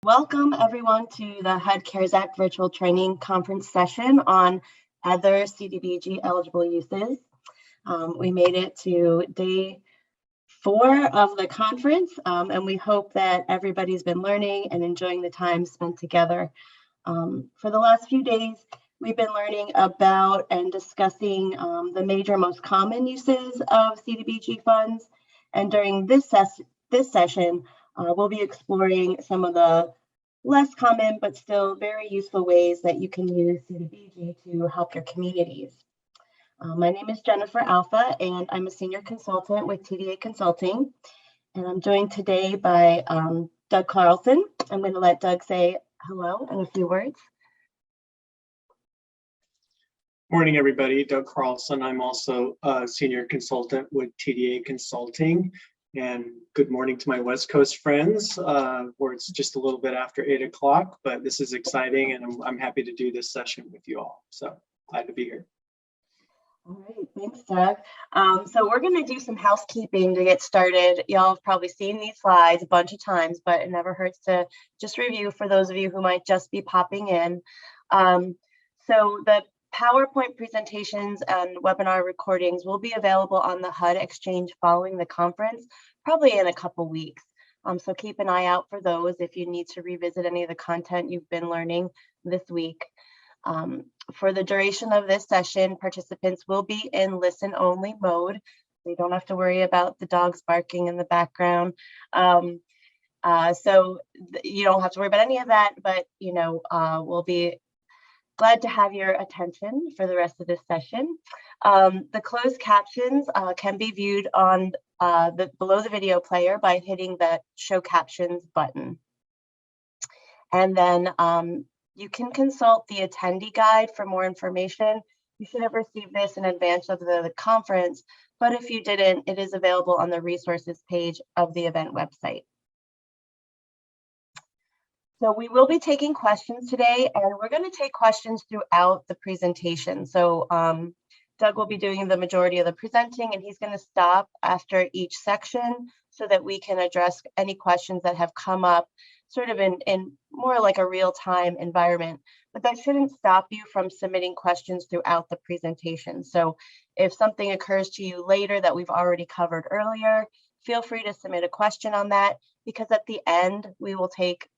Welcome everyone to the HUD CARES Act virtual training conference session on other CDBG eligible uses. We made it to day 4 of the conference, and we hope that everybody's been learning and enjoying the time spent together. For the last few days, we've been learning about and discussing the major most common uses of CDBG funds. And during this session, we'll be exploring some of the less common but still very useful ways that you can use CDBG to help your communities. My name is Jennifer Alpha, and I'm a senior consultant with TDA Consulting. And I'm joined today by Doug Carlson. I'm going to let Doug say hello and a few words. Morning, everybody. Doug Carlson. I'm also a senior consultant with TDA Consulting. And good morning to my West Coast friends, where it's just a little bit after 8 o'clock, but this is exciting and I'm happy to do this session with you all. So glad to be here. All right, thanks, Doug. So we're going to do some housekeeping to get started. Y'all have probably seen these slides a bunch of times, but it never hurts to just review for those of you who might just be popping in. So the PowerPoint presentations and webinar recordings will be available on the HUD Exchange following the conference, probably in a couple weeks. So keep an eye out for those if you need to revisit any of the content you've been learning this week. For the duration of this session, participants will be in listen-only mode. You don't have to worry about the dogs barking in the background. So you don't have to worry about any of that, but we'll be glad to have your attention for the rest of this session. The closed captions can be viewed on below the video player by hitting the Show Captions button. And then you can consult the attendee guide for more information. You should have received this in advance of the conference, but if you didn't, it is available on the resources page of the event website. So we will be taking questions today, and we're going to take questions throughout the presentation. So Doug will be doing the majority of the presenting, and he's going to stop after each section so that we can address any questions that have come up sort of in more like a real-time environment. But that shouldn't stop you from submitting questions throughout the presentation. So if something occurs to you later that we've already covered earlier, feel free to submit a question on that, because at the end, we will take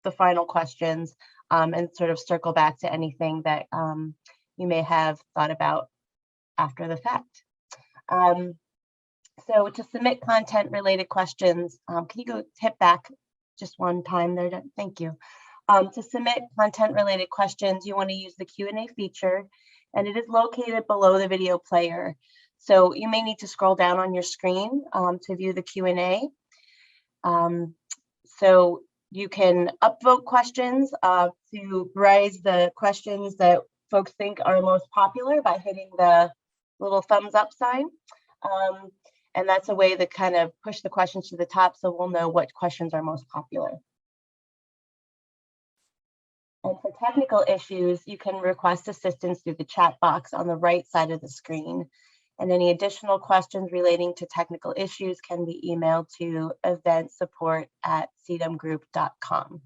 the final questions and sort of circle back to anything that you may have thought about after the fact. So to submit content related questions, can you go hit back just one time there? Thank you. To submit content related questions, you want to use the Q&A feature, and it is located below the video player. So you may need to scroll down on your screen to view the Q&A. So you can upvote questions to raise the questions that folks think are most popular by hitting the little thumbs up sign. And that's a way to kind of push the questions to the top so we'll know what questions are most popular. And for technical issues, you can request assistance through the chat box on the right side of the screen. And any additional questions relating to technical issues can be emailed to eventsupport@cdmgroup.com.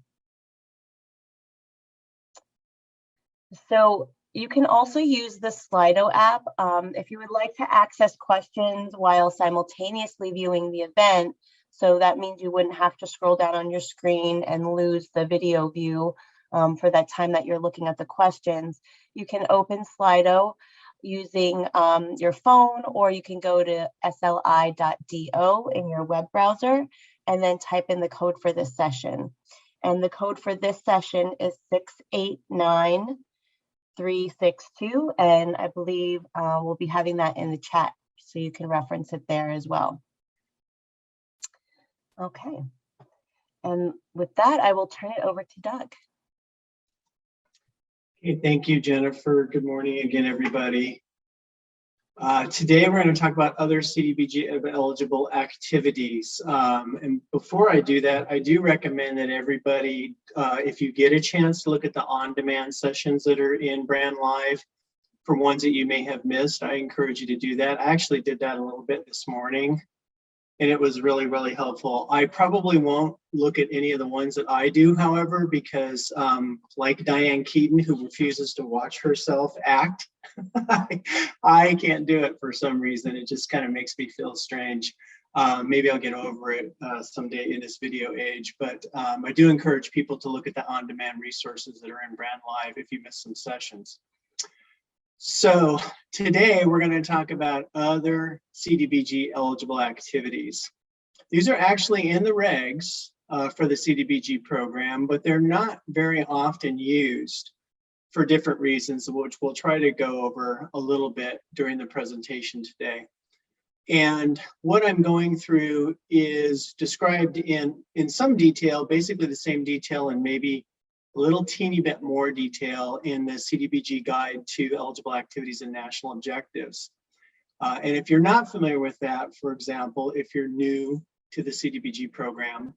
So you can also use the Slido app if you would like to access questions while simultaneously viewing the event. So that means you wouldn't have to scroll down on your screen and lose the video view for that time that you're looking at the questions. You can open Slido using your phone, or you can go to sli.do in your web browser and then type in the code for this session. And the code for this session is 689362, and I believe we'll be having that in the chat so you can reference it there as well. Okay, and with that, I will turn it over to Doug. Okay, thank you, Jennifer. Good morning again, everybody. Today, we're going to talk about other CDBG eligible activities. And before I do that, I do recommend that everybody, if you get a chance to look at the on-demand sessions that are in Brand Live, for ones that you may have missed, I encourage you to do that. I actually did that a little bit this morning. and it was really, really helpful. I probably won't look at any of the ones that I do, however, because like Diane Keaton, who refuses to watch herself act, I can't do it for some reason. It just kind of makes me feel strange. Maybe I'll get over it someday in this video age, but I do encourage people to look at the on-demand resources that are in Brand Live if you miss some sessions. So today we're going to talk about other CDBG eligible activities. These are actually in the regs for the CDBG program, but they're not very often used for different reasons, which we'll try to go over a little bit during the presentation today. And what I'm going through is described in some detail, basically the same detail and maybe a little teeny bit more detail in the CDBG guide to eligible activities and national objectives. And if you're not familiar with that, for example, if you're new to the CDBG program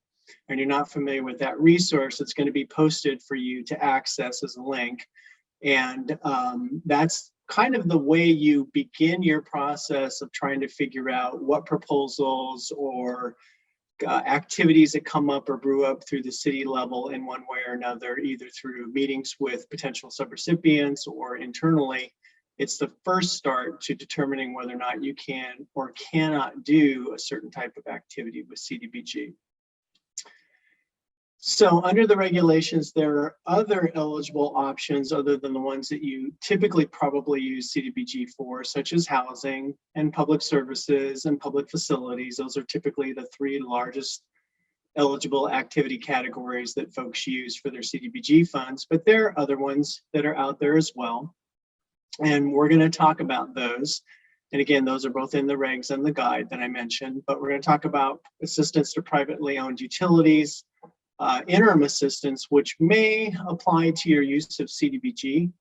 and you're not familiar with that resource, it's going to be posted for you to access as a link. And that's kind of the way you begin your process of trying to figure out what proposals or activities that come up or brew up through the city level in one way or another, either through meetings with potential subrecipients or internally. It's the first start to determining whether or not you can or cannot do a certain type of activity with CDBG. So under the regulations, there are other eligible options other than the ones that you typically probably use CDBG for, such as housing and public services and public facilities. Those are typically the three largest eligible activity categories that folks use for their CDBG funds, but there are other ones that are out there as well. And we're going to talk about those. And again, those are both in the regs and the guide that I mentioned, but we're going to talk about assistance to privately owned utilities, interim assistance, which may apply to your use of CDBG-CV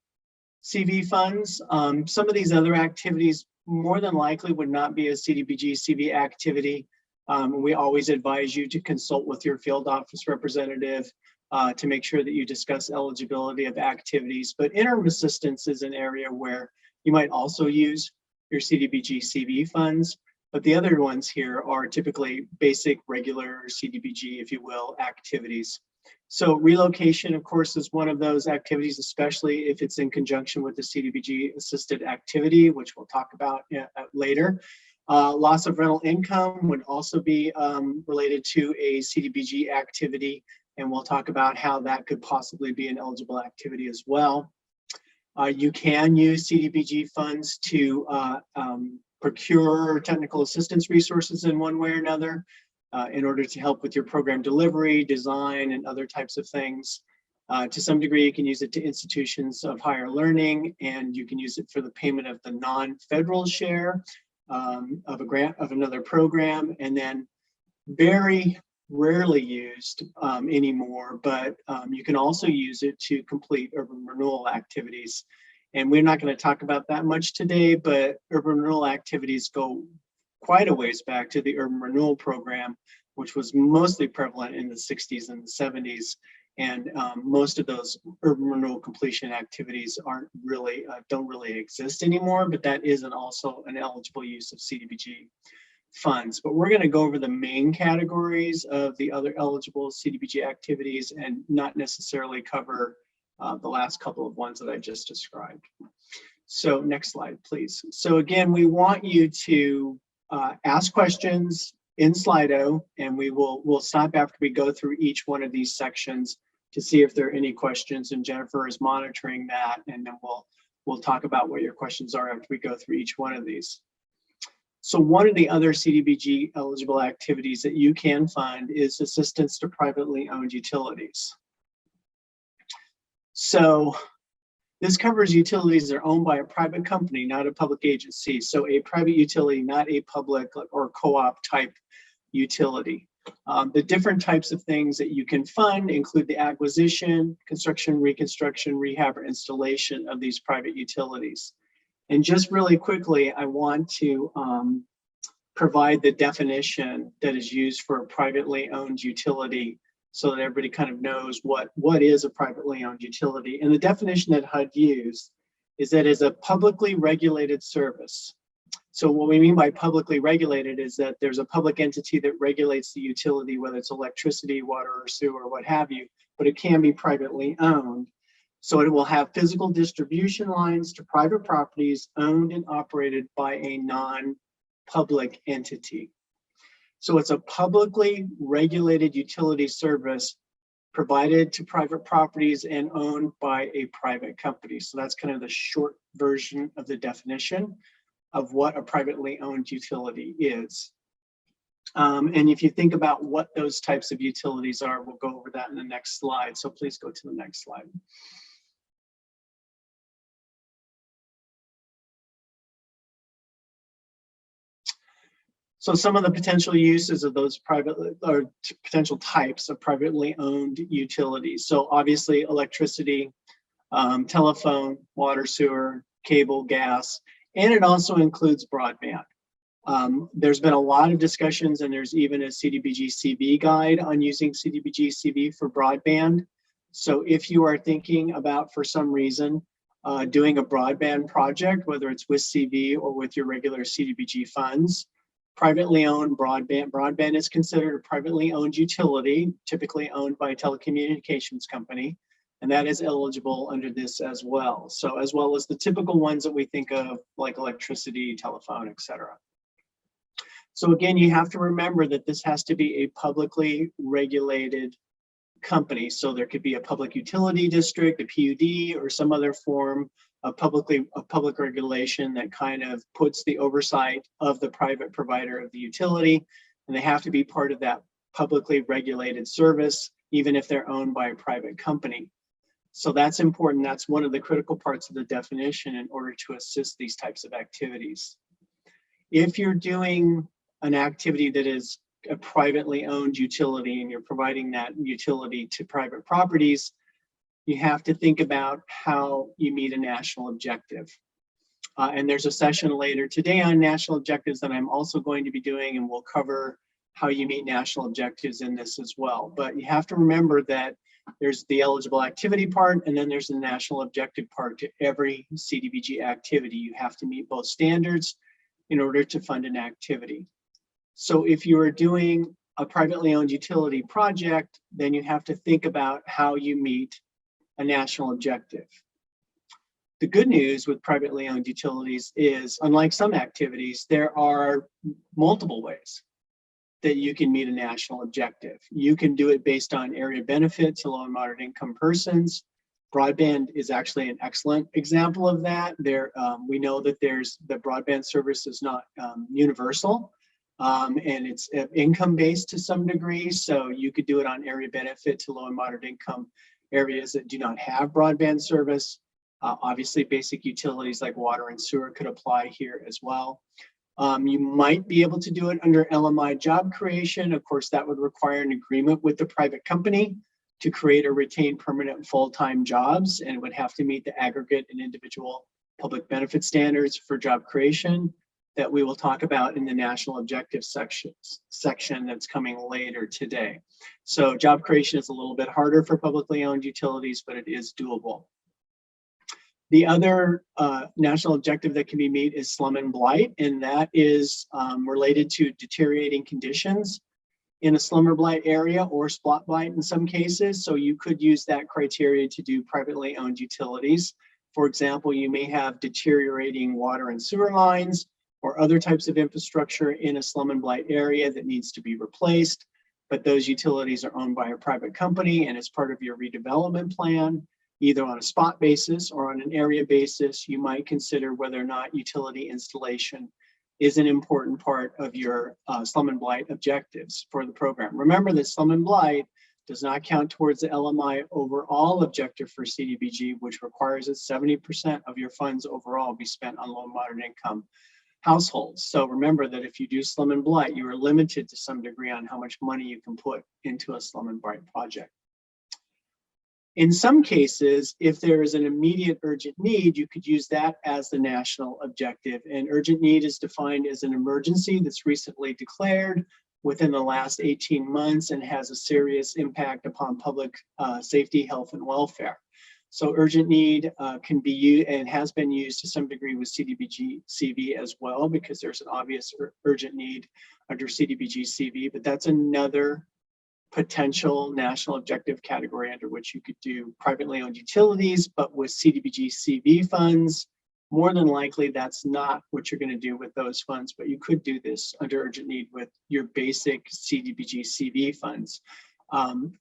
funds. Some of these other activities more than likely would not be a CDBG-CV activity. We always advise you to consult with your field office representative to make sure that you discuss eligibility of activities. But interim assistance is an area where you might also use your CDBG-CV funds. But the other ones here are typically basic, regular CDBG, if you will, activities. So relocation, of course, is one of those activities, especially if it's in conjunction with the CDBG assisted activity, which we'll talk about later. Loss of rental income would also be related to a CDBG activity, and we'll talk about how that could possibly be an eligible activity as well. You can use CDBG funds to procure technical assistance resources in one way or another in order to help with your program delivery, design, and other types of things. To some degree, you can use it to institutions of higher learning, and you can use it for the payment of the non-federal share of a grant of another program, and then very rarely used anymore, but you can also use it to complete urban renewal activities. And we're not going to talk about that much today, but urban renewal activities go quite a ways back to the urban renewal program, which was mostly prevalent in the 60s and the 70s. And most of those urban renewal completion activities don't really exist anymore, but that isn't also an eligible use of CDBG funds. But we're going to go over the main categories of the other eligible CDBG activities and not necessarily cover the last couple of ones that I just described. So next slide, please. So again, we want you to ask questions in Slido, and we'll stop after we go through each one of these sections to see if there are any questions, and Jennifer is monitoring that, and then we'll talk about what your questions are after we go through each one of these. So one of the other CDBG eligible activities that you can fund is assistance to privately owned utilities. So this covers utilities that are owned by a private company, not a public agency. So a private utility, not a public or co-op type utility. The different types of things that you can fund include the acquisition, construction, reconstruction, rehab, or installation of these private utilities. And just really quickly, I want to provide the definition that is used for a privately owned utility so that everybody kind of knows what is a privately owned utility. And the definition that HUD used is that it's a publicly regulated service. So what we mean by publicly regulated is that there's a public entity that regulates the utility, whether it's electricity, water, or sewer, or what have you, but it can be privately owned. So it will have physical distribution lines to private properties owned and operated by a non-public entity. So it's a publicly regulated utility service provided to private properties and owned by a private company. So that's kind of the short version of the definition of what a privately owned utility is. And if you think about what those types of utilities are, we'll go over that in the next slide. So please go to the next slide. So some of the potential uses of those private or potential types of privately owned utilities. So obviously electricity, telephone, water, sewer, cable, gas, and it also includes broadband. There's been a lot of discussions, and there's even a CDBG-CV guide on using CDBG-CV for broadband. So if you are thinking about, for some reason, doing a broadband project, whether it's with CV or with your regular CDBG funds, privately owned broadband is considered a privately owned utility, typically owned by a telecommunications company, and that is eligible under this as well. So as well as the typical ones that we think of, like electricity, telephone, etc. So again, you have to remember that this has to be a publicly regulated company. So there could be a public utility district, a PUD, or some other form of public regulation that kind of puts the oversight of the private provider of the utility, and they have to be part of that publicly regulated service, even if they're owned by a private company. So that's important. That's one of the critical parts of the definition in order to assist these types of activities. If you're doing an activity that is a privately owned utility and you're providing that utility to private properties, you have to think about how you meet a national objective. And there's a session later today on national objectives that I'm also going to be doing, and we'll cover how you meet national objectives in this as well. But you have to remember that there's the eligible activity part, and then there's the national objective part to every CDBG activity. You have to meet both standards in order to fund an activity. So if you are doing a privately owned utility project, then you have to think about how you meet a national objective. The good news with privately owned utilities is, unlike some activities, there are multiple ways that you can meet a national objective. You can do it based on area benefit to low and moderate income persons. Broadband is actually an excellent example of that. We know that the broadband service is not universal, and it's income-based to some degree. So you could do it on area benefit to low and moderate income areas that do not have broadband service. Obviously, basic utilities like water and sewer could apply here as well. You might be able to do it under LMI job creation. Of course, that would require an agreement with the private company to create or retain permanent full-time jobs, and would have to meet the aggregate and individual public benefit standards for job creation that we will talk about in the national objectives section that's coming later today. So job creation is a little bit harder for publicly owned utilities, but it is doable. The other national objective that can be met is slum and blight, and that is related to deteriorating conditions in a slum or blight area, or spot blight in some cases. So you could use that criteria to do privately owned utilities. For example, you may have deteriorating water and sewer lines or other types of infrastructure in a slum and blight area that needs to be replaced, but those utilities are owned by a private company, and as part of your redevelopment plan, either on a spot basis or on an area basis, you might consider whether or not utility installation is an important part of your slum and blight objectives for the program. Remember that slum and blight does not count towards the LMI overall objective for CDBG, which requires that 70% of your funds overall be spent on low and moderate income households. So remember that if you do slum and blight, you are limited to some degree on how much money you can put into a slum and blight project. In some cases, if there is an immediate urgent need, you could use that as the national objective. And urgent need is defined as an emergency that's recently declared within the last 18 months and has a serious impact upon public safety, health, and welfare. So urgent need can be used and has been used to some degree with CDBG-CV as well, because there's an obvious urgent need under CDBG-CV, but that's another potential national objective category under which you could do privately owned utilities, but with CDBG-CV funds, more than likely that's not what you're going to do with those funds, but you could do this under urgent need with your basic CDBG-CV funds.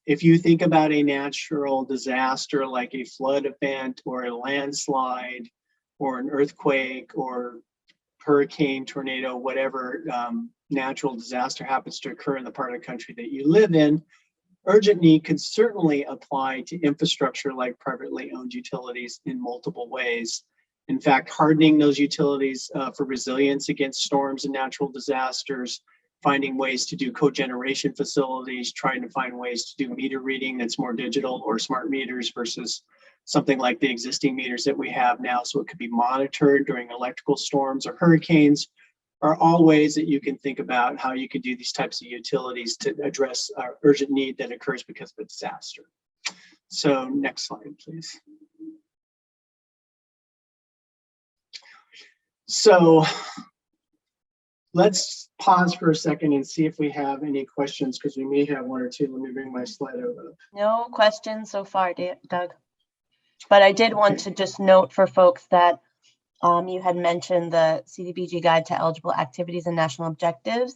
If you think about a natural disaster like a flood event or a landslide or an earthquake or hurricane, tornado, whatever natural disaster happens to occur in the part of the country that you live in, urgent need can certainly apply to infrastructure like privately owned utilities in multiple ways. In fact, hardening those utilities for resilience against storms and natural disasters, finding ways to do cogeneration facilities, trying to find ways to do meter reading that's more digital or smart meters versus something like the existing meters that we have now, so it could be monitored during electrical storms or hurricanes, are all ways that you can think about how you could do these types of utilities to address urgent need that occurs because of a disaster. So next slide, please. So let's pause for a second and see if we have any questions, because we may have one or two. Let me bring my slide over. No questions so far, Doug. But I did want to just note for folks that you had mentioned the CDBG Guide to Eligible Activities and National Objectives,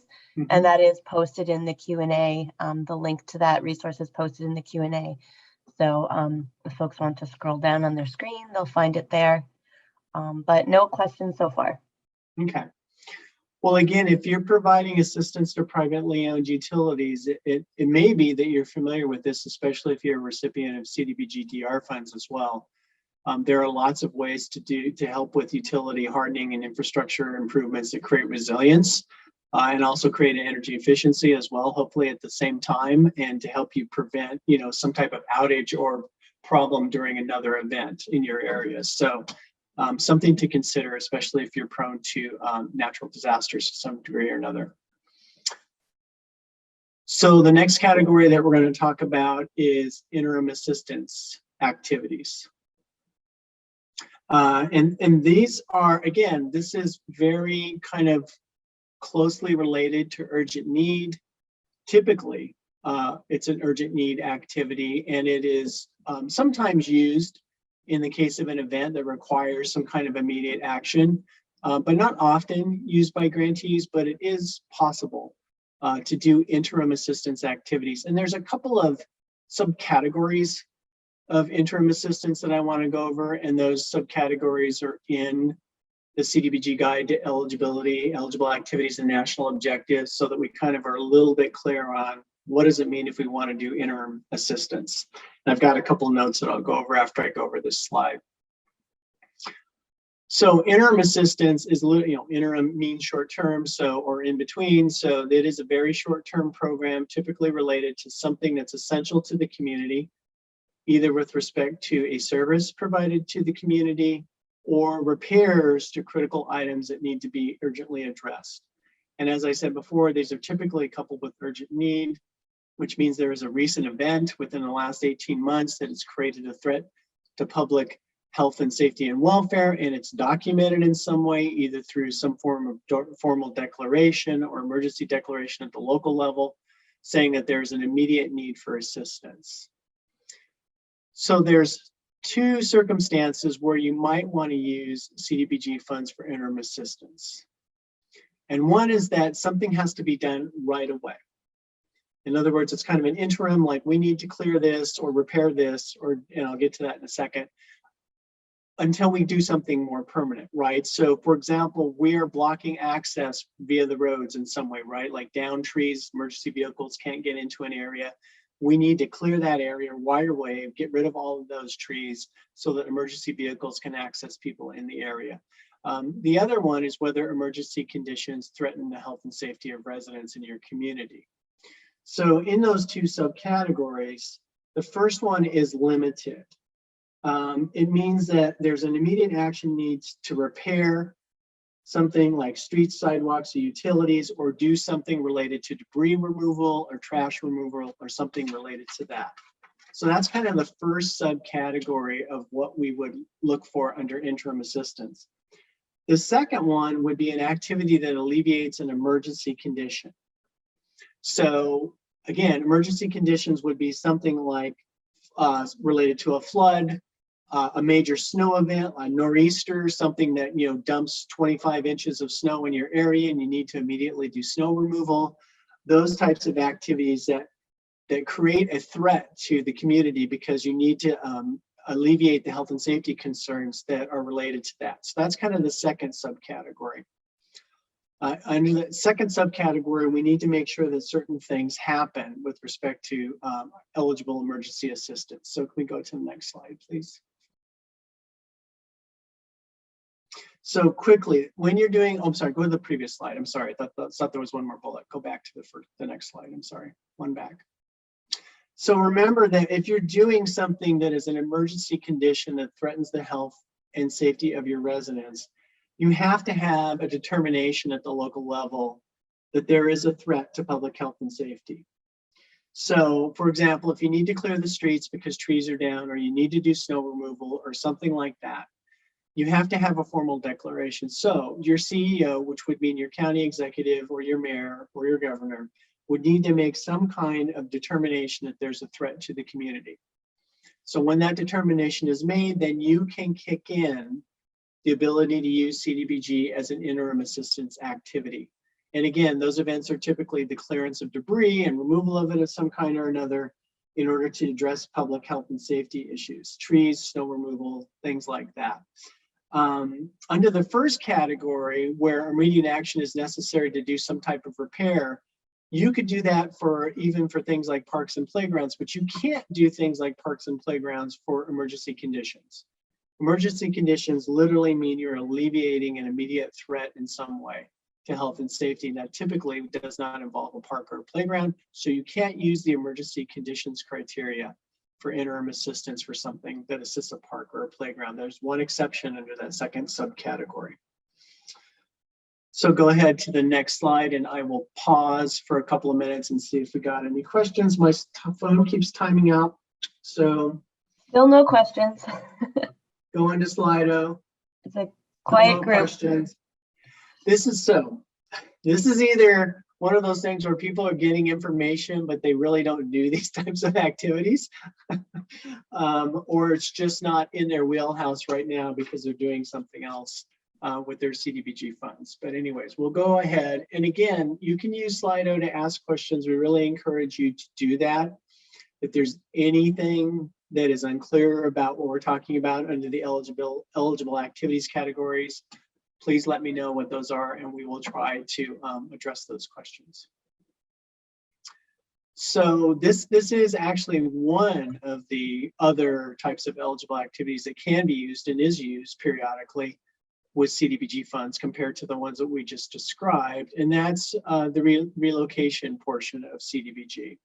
and that is posted in the Q&A. The link to that resource is posted in the Q&A. So if folks want to scroll down on their screen, they'll find it there. But no questions so far. Okay. Well, again, if you're providing assistance to privately owned utilities, it may be that you're familiar with this, especially if you're a recipient of CDBG-DR funds as well. There are lots of ways to help with utility hardening and infrastructure improvements that create resilience and also create an energy efficiency as well, hopefully at the same time, and to help you prevent, some type of outage or problem during another event in your area. So something to consider, especially if you're prone to natural disasters to some degree or another. So the next category that we're going to talk about is interim assistance activities. And these are, again, this is very kind of closely related to urgent need. Typically, it's an urgent need activity, and it is sometimes used in the case of an event that requires some kind of immediate action, but not often used by grantees, but it is possible to do interim assistance activities. And there's a couple of subcategories of interim assistance that I want to go over, and those subcategories are in the CDBG Guide to Eligible Activities and National Objectives, so that we kind of are a little bit clear on what does it mean if we want to do interim assistance. And I've got a couple of notes that I'll go over after I go over this slide. So interim assistance is, interim means short term, or in between. So it is a very short term program, typically related to something that's essential to the community, either with respect to a service provided to the community or repairs to critical items that need to be urgently addressed. And as I said before, these are typically coupled with urgent need, which means there is a recent event within the last 18 months that has created a threat to public health and safety and welfare, and it's documented in some way, either through some form of formal declaration or emergency declaration at the local level, saying that there's an immediate need for assistance. So there's two circumstances where you might want to use CDBG funds for interim assistance. And one is that something has to be done right away. In other words, it's kind of an interim, like we need to clear this or repair this, and I'll get to that in a second, until we do something more permanent, right? So for example, we are blocking access via the roads in some way, right? Like down trees, emergency vehicles can't get into an area. We need to clear that area, wire wave, get rid of all of those trees so that emergency vehicles can access people in the area. The other one is whether emergency conditions threaten the health and safety of residents in your community. So in those two subcategories, the first one is limited. It means that there's an immediate action needs to repair something like streets, sidewalks, or utilities, or do something related to debris removal or trash removal or something related to that. So that's kind of the first subcategory of what we would look for under interim assistance. The second one would be an activity that alleviates an emergency condition. So again, emergency conditions would be something like related to a flood, a major snow event, a nor'easter, something that dumps 25 inches of snow in your area and you need to immediately do snow removal. Those types of activities that create a threat to the community because you need to alleviate the health and safety concerns that are related to that. So that's kind of the second subcategory. Under the second subcategory, we need to make sure that certain things happen with respect to eligible emergency assistance. So can we go to the next slide, please? So quickly, when you're doing, oh, I'm sorry, go to the previous slide. I'm sorry, I thought there was one more bullet. Go back to the next slide. I'm sorry, one back. So remember that if you're doing something that is an emergency condition that threatens the health and safety of your residents, you have to have a determination at the local level that there is a threat to public health and safety. So for example, if you need to clear the streets because trees are down, or you need to do snow removal or something like that, you have to have a formal declaration. So your CEO, which would mean your county executive or your mayor or your governor, would need to make some kind of determination that there's a threat to the community. So when that determination is made, then you can kick in the ability to use CDBG as an interim assistance activity. And again, those events are typically the clearance of debris and removal of it of some kind or another in order to address public health and safety issues, trees, snow removal, things like that. Under the first category, where immediate action is necessary to do some type of repair, you could do that even for things like parks and playgrounds, but you can't do things like parks and playgrounds for emergency conditions. Emergency conditions literally mean you're alleviating an immediate threat in some way to health and safety. That typically does not involve a park or a playground, so you can't use the emergency conditions criteria for interim assistance for something that assists a park or a playground. There's one exception under that second subcategory. So go ahead to the next slide and I will pause for a couple of minutes and see if we got any questions. My phone keeps timing out. So Still no questions. go on to Slido. It's a quiet No group. questions. This is either one of those things where people are getting information, but they really don't do these types of activities, or it's just not in their wheelhouse right now because they're doing something else with their CDBG funds. But anyways, we'll go ahead. And again, you can use Slido to ask questions. We really encourage you to do that. If there's anything that is unclear about what we're talking about under the eligible activities categories, please let me know what those are and we will try to address those questions. So this is actually one of the other types of eligible activities that can be used and is used periodically with CDBG funds compared to the ones that we just described, and that's the relocation portion of CDBG.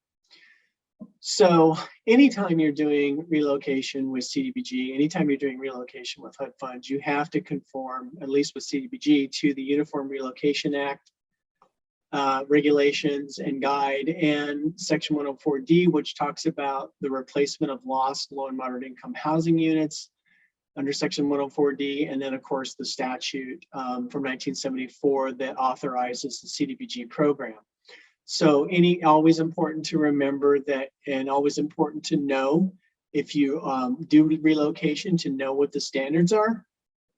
So anytime you're doing relocation with CDBG, anytime you're doing relocation with HUD funds, you have to conform, at least with CDBG, to the Uniform Relocation Act regulations and guide, and Section 104D, which talks about the replacement of lost low and moderate income housing units under Section 104D, and then of course the statute from 1974 that authorizes the CDBG program. So always important to remember that, and always important to know if you do relocation, to know what the standards are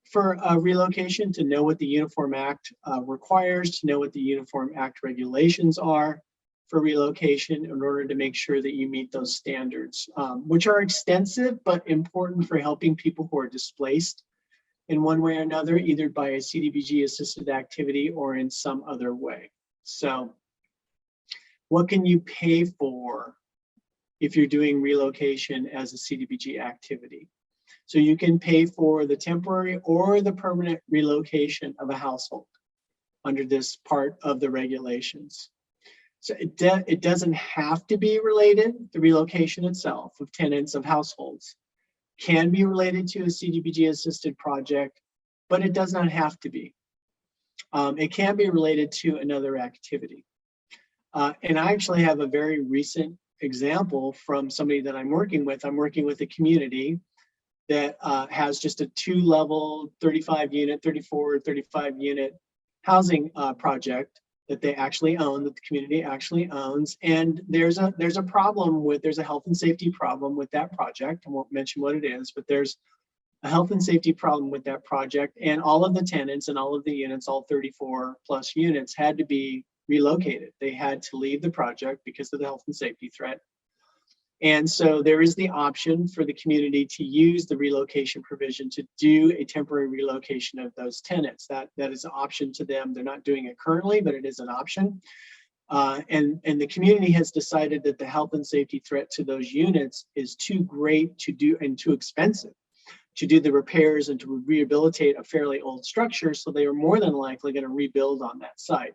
for relocation, to know what the Uniform Act requires, to know what the Uniform Act regulations are for relocation in order to make sure that you meet those standards, which are extensive but important for helping people who are displaced in one way or another, either by a CDBG assisted activity or in some other way. So what can you pay for if you're doing relocation as a CDBG activity? So you can pay for the temporary or the permanent relocation of a household under this part of the regulations. So it doesn't have to be related. The relocation itself of tenants of households can be related to a CDBG assisted project, but it does not have to be. It can be related to another activity. And I actually have a very recent example from somebody that I'm working with a community that has just a 2-level 35 unit housing project that they actually own, that the community actually owns. And there's a health and safety problem with that project. I won't mention what it is, but there's a health and safety problem with that project. And all of the tenants and all of the units, all 34 plus units, had to be relocated. They had to leave the project because of the health and safety threat. And so there is the option for the community to use the relocation provision to do a temporary relocation of those tenants. That is an option to them. They're not doing it currently, but it is an option. And the community has decided that the health and safety threat to those units is too great to do and too expensive to do the repairs and to rehabilitate a fairly old structure. So they are more than likely going to rebuild on that site.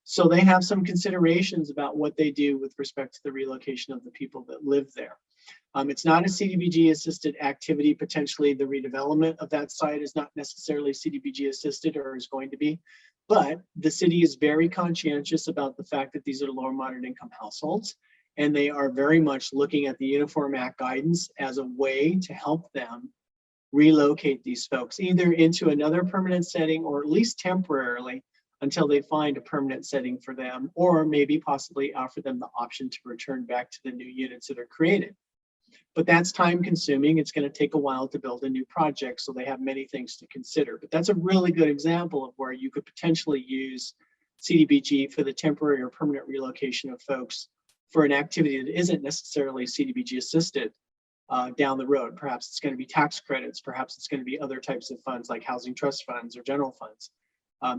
So they have some considerations about what they do with respect to the relocation of the people that live there. It's not a CDBG assisted activity. Potentially the redevelopment of that site is not necessarily CDBG assisted, or is going to be, but the city is very conscientious about the fact that these are low and moderate income households, and they are very much looking at the Uniform Act guidance as a way to help them relocate these folks either into another permanent setting, or at least temporarily, until they find a permanent setting for them, or maybe possibly offer them the option to return back to the new units that are created. But that's time consuming. It's going to take a while to build a new project, so they have many things to consider. But that's a really good example of where you could potentially use CDBG for the temporary or permanent relocation of folks for an activity that isn't necessarily CDBG assisted down the road. Perhaps it's going to be tax credits. Perhaps it's going to be other types of funds like housing trust funds or general funds.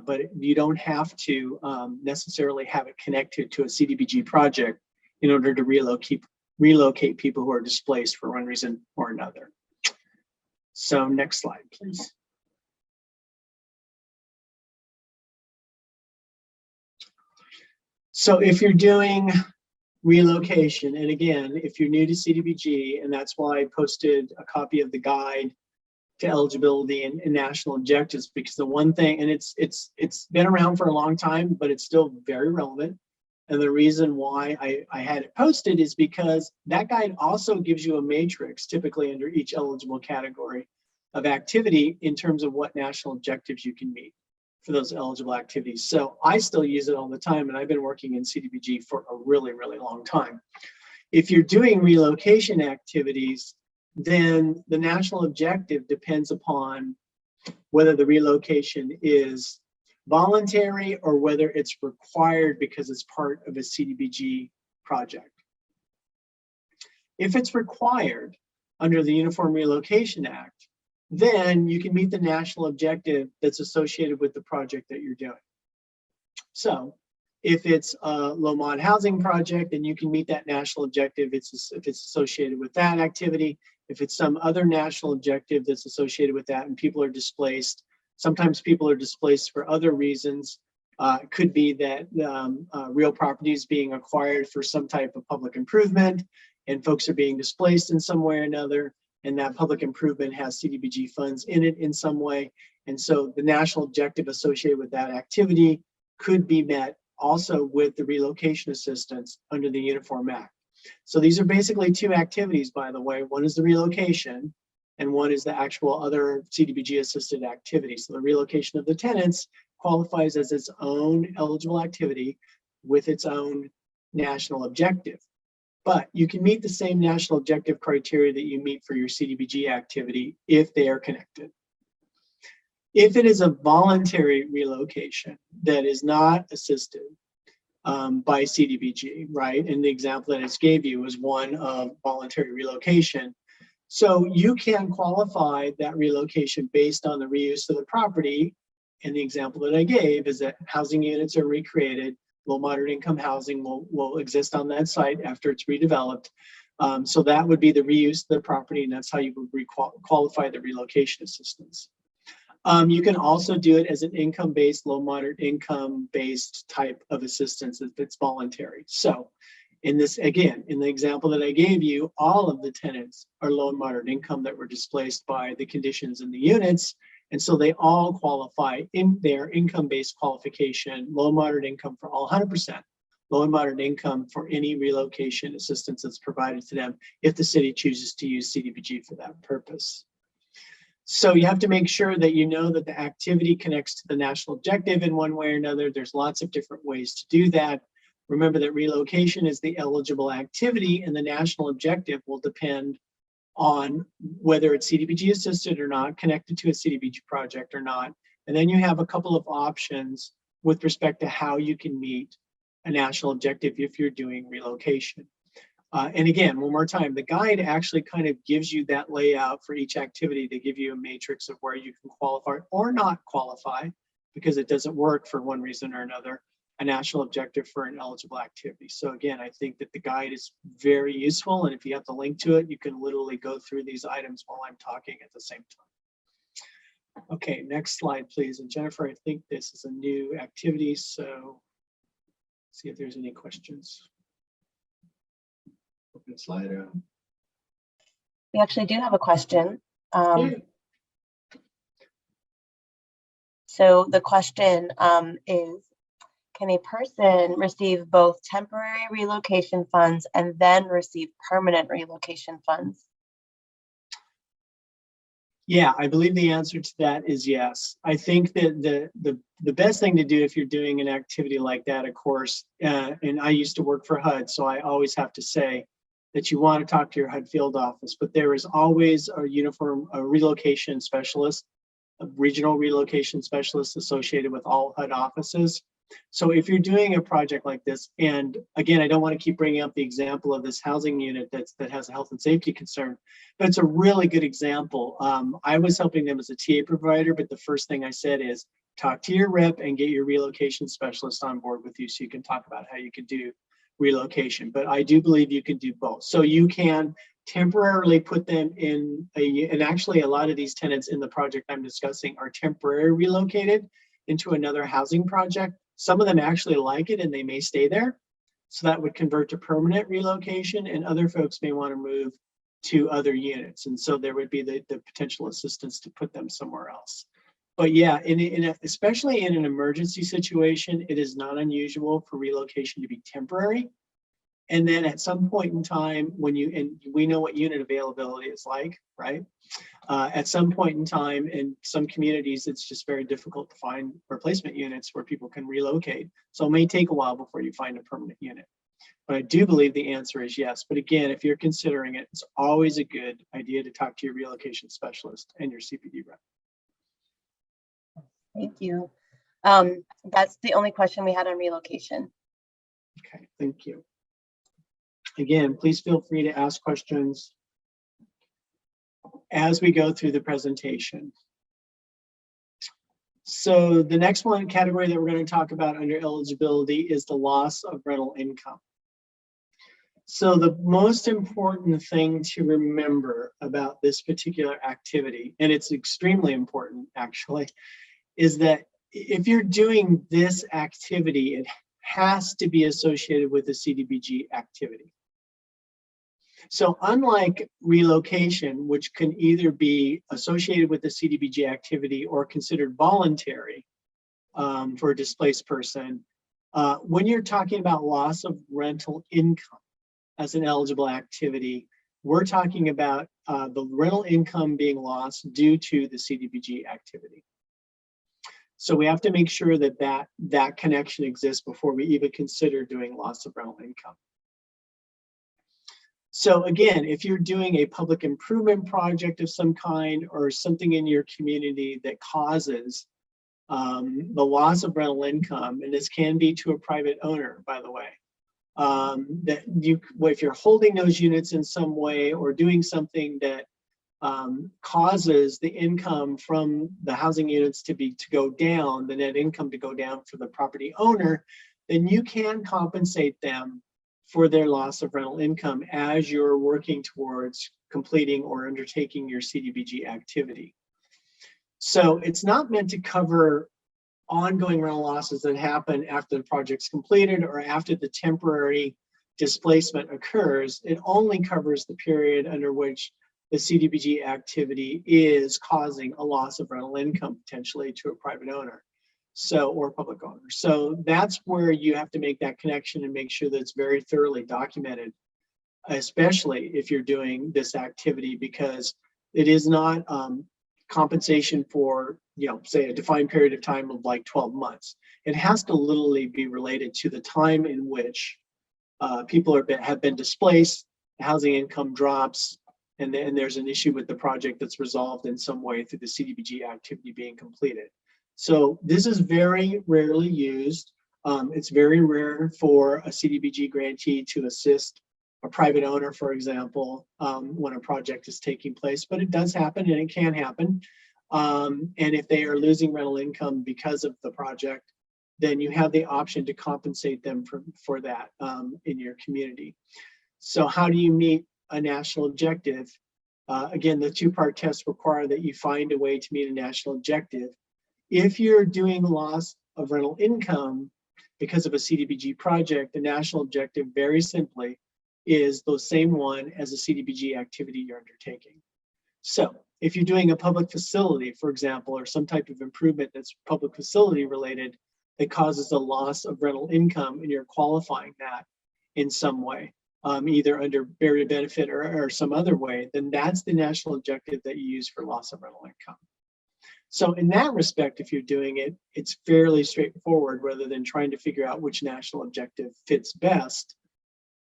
But you don't have to necessarily have it connected to a CDBG project in order to relocate people who are displaced for one reason or another. So next slide, please. So if you're doing relocation, and again, if you're new to CDBG, and that's why I posted a copy of the guide to eligibility and national objectives, because the one thing, and it's been around for a long time, but it's still very relevant. And the reason why I had it posted is because that guide also gives you a matrix, typically under each eligible category of activity, in terms of what national objectives you can meet for those eligible activities. So I still use it all the time, and I've been working in CDBG for a really, really long time. If you're doing relocation activities, then the national objective depends upon whether the relocation is voluntary or whether it's required because it's part of a CDBG project. If it's required under the Uniform Relocation Act, then you can meet the national objective that's associated with the project that you're doing. So if it's a low mod housing project, then you can meet that national objective if it's associated with that activity. If it's some other national objective that's associated with that and people are displaced, sometimes people are displaced for other reasons. It could be that real property is being acquired for some type of public improvement and folks are being displaced in some way or another, and that public improvement has CDBG funds in it in some way. And so the national objective associated with that activity could be met also with the relocation assistance under the Uniform Act. So these are basically two activities, by the way. One is the relocation, and one is the actual other CDBG assisted activity. So the relocation of the tenants qualifies as its own eligible activity with its own national objective. But you can meet the same national objective criteria that you meet for your CDBG activity if they are connected. If it is a voluntary relocation that is not assisted by CDBG, right? And the example that I just gave you was one of voluntary relocation. So you can qualify that relocation based on the reuse of the property. And the example that I gave is that housing units are recreated, low moderate income housing will exist on that site after it's redeveloped. So that would be the reuse of the property, and that's how you would qualify the relocation assistance. You can also do it as an income-based, low moderate income-based type of assistance if it's voluntary. So in this, again, in the example that I gave you, all of the tenants are low and moderate income that were displaced by the conditions in the units. And so they all qualify in their income-based qualification, low moderate income for all 100%, low and moderate income for any relocation assistance that's provided to them if the city chooses to use CDBG for that purpose. So you have to make sure that you know that the activity connects to the national objective in one way or another. There's lots of different ways to do that. Remember that relocation is the eligible activity, and the national objective will depend on whether it's CDBG assisted or not, connected to a CDBG project or not. And then you have a couple of options with respect to how you can meet a national objective if you're doing relocation. And again, one more time, the guide actually kind of gives you that layout for each activity to give you a matrix of where you can qualify or not qualify, because it doesn't work for one reason or another, a national objective for an eligible activity. So again, I think that the guide is very useful. And if you have the link to it, you can literally go through these items while I'm talking at the same time. Okay, next slide, please. And Jennifer, I think this is a new activity, so see if there's any questions. Open Slido. We actually do have a question. So the question is, can a person receive both temporary relocation funds and then receive permanent relocation funds? Yeah, I believe the answer to that is yes. I think that the best thing to do if you're doing an activity like that, of course, and I used to work for HUD, so I always have to say that you want to talk to your HUD field office, but there is always a relocation specialist, a regional relocation specialist associated with all HUD offices. So if you're doing a project like this, and again, I don't want to keep bringing up the example of this housing unit that has a health and safety concern, but it's a really good example. I was helping them as a TA provider, but the first thing I said is talk to your rep and get your relocation specialist on board with you so you can talk about how you could do relocation. But I do believe you can do both. So you can temporarily put them in and actually a lot of these tenants in the project I'm discussing are temporarily relocated into another housing project. Some of them actually like it and they may stay there. So that would convert to permanent relocation, and other folks may want to move to other units. And so there would be the potential assistance to put them somewhere else. But yeah, especially in an emergency situation, it is not unusual for relocation to be temporary. And then at some point in time, and we know what unit availability is like, right? At some point in time, in some communities, it's just very difficult to find replacement units where people can relocate. So it may take a while before you find a permanent unit. But I do believe the answer is yes. But again, if you're considering it, it's always a good idea to talk to your relocation specialist and your CPD rep. Thank you. That's the only question we had on relocation. Okay, thank you. Again, please feel free to ask questions as we go through the presentation. So the next one category that we're going to talk about under eligibility is the loss of rental income. So the most important thing to remember about this particular activity, and it's extremely important actually, is that if you're doing this activity, it has to be associated with a CDBG activity. So unlike relocation, which can either be associated with a CDBG activity or considered voluntary for a displaced person, when you're talking about loss of rental income as an eligible activity, we're talking about the rental income being lost due to the CDBG activity. So we have to make sure that that connection exists before we even consider doing loss of rental income. So again, if you're doing a public improvement project of some kind or something in your community that causes the loss of rental income, and this can be to a private owner, by the way, if you're holding those units in some way or doing something that causes the income from the housing units to go down, the net income to go down for the property owner, then you can compensate them for their loss of rental income as you're working towards completing or undertaking your CDBG activity. So it's not meant to cover ongoing rental losses that happen after the project's completed or after the temporary displacement occurs. It only covers the period under which the CDBG activity is causing a loss of rental income potentially to a private owner. So, or public owner. So that's where you have to make that connection and make sure that it's very thoroughly documented, especially if you're doing this activity, because it is not compensation for, say a defined period of time of like 12 months. It has to literally be related to the time in which people have been displaced, housing income drops, and then there's an issue with the project that's resolved in some way through the CDBG activity being completed. So this is very rarely used. It's very rare for a CDBG grantee to assist a private owner, for example, when a project is taking place, but it does happen and it can happen. And if they are losing rental income because of the project, then you have the option to compensate them for that in your community. So how do you meet a national objective? Again, the two-part test require that you find a way to meet a national objective. If you're doing loss of rental income because of a CDBG project, the national objective, very simply, is the same one as a CDBG activity you're undertaking. So if you're doing a public facility, for example, or some type of improvement that's public facility related that causes a loss of rental income and you're qualifying that in some way, either under barrier benefit or some other way, then that's the national objective that you use for loss of rental income. So in that respect, if you're doing it, it's fairly straightforward rather than trying to figure out which national objective fits best.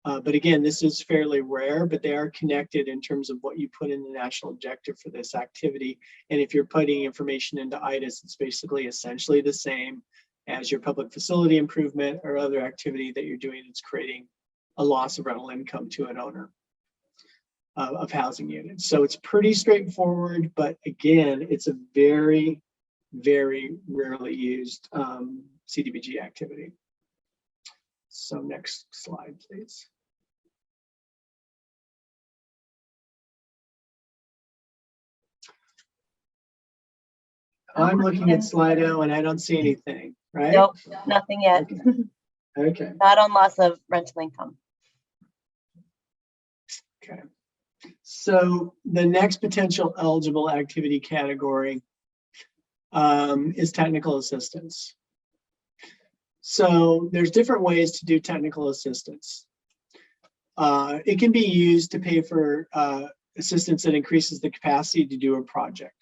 But again, this is fairly rare, but they are connected in terms of what you put in the national objective for this activity. And if you're putting information into IDAS, it's basically essentially the same as your public facility improvement or other activity that you're doing that's creating a loss of rental income to an owner of housing units. So it's pretty straightforward, but again, it's a very, very rarely used CDBG activity. So next slide, please. I'm looking at Slido and I don't see anything, right? Nope, nothing yet. Okay. Not on loss of rental income. Okay. So the next potential eligible activity category is technical assistance. So there's different ways to do technical assistance. It can be used to pay for assistance that increases the capacity to do a project.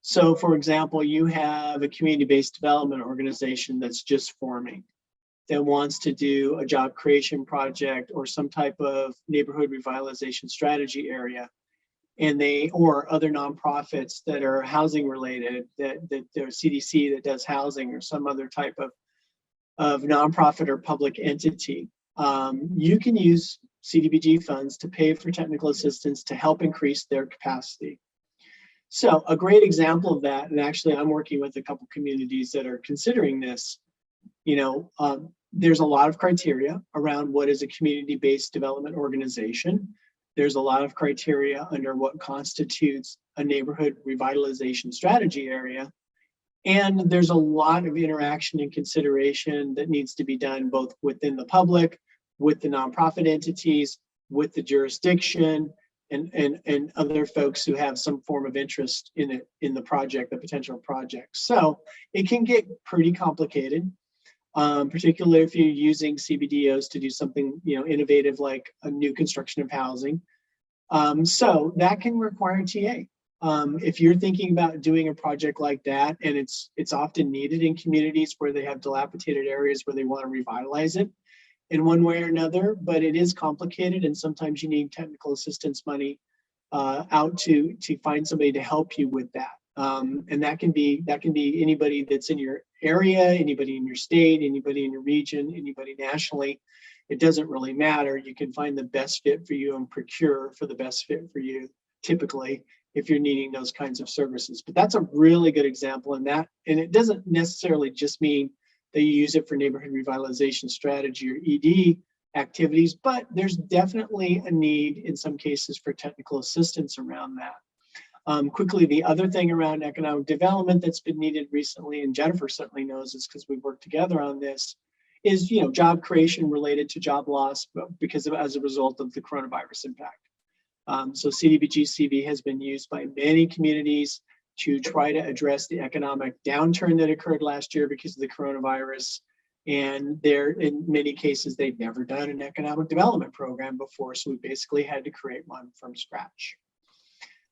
So for example, you have a community-based development organization that's just forming, that wants to do a job creation project or some type of neighborhood revitalization strategy area, and or other nonprofits that are housing related, that there's CDC that does housing or some other type of nonprofit or public entity. You can use CDBG funds to pay for technical assistance to help increase their capacity. So a great example of that, and actually I'm working with a couple communities that are considering this, there's a lot of criteria around what is a community-based development organization. There's a lot of criteria under what constitutes a neighborhood revitalization strategy area. And there's a lot of interaction and consideration that needs to be done both within the public, with the nonprofit entities, with the jurisdiction, and other folks who have some form of interest in the project, the potential project. So it can get pretty complicated, particularly if you're using CBDOs to do something innovative like a new construction of housing. So that can require TA. If you're thinking about doing a project like that, and it's often needed in communities where they have dilapidated areas where they want to revitalize it in one way or another, but it is complicated, and sometimes you need technical assistance money out to find somebody to help you with that. And that can be anybody that's in your area, anybody in your state, anybody in your region, anybody nationally. It doesn't really matter. You can find the best fit for you and procure for the best fit for you, typically, if you're needing those kinds of services. But that's a really good example in that. And it doesn't necessarily just mean that you use it for neighborhood revitalization strategy or ED activities, but there's definitely a need in some cases for technical assistance around that. Quickly, the other thing around economic development that's been needed recently, and Jennifer certainly knows this because we've worked together on this, is job creation related to job loss as a result of the coronavirus impact. So CDBG-CV has been used by many communities to try to address the economic downturn that occurred last year because of the coronavirus. And in many cases, they've never done an economic development program before, so we basically had to create one from scratch.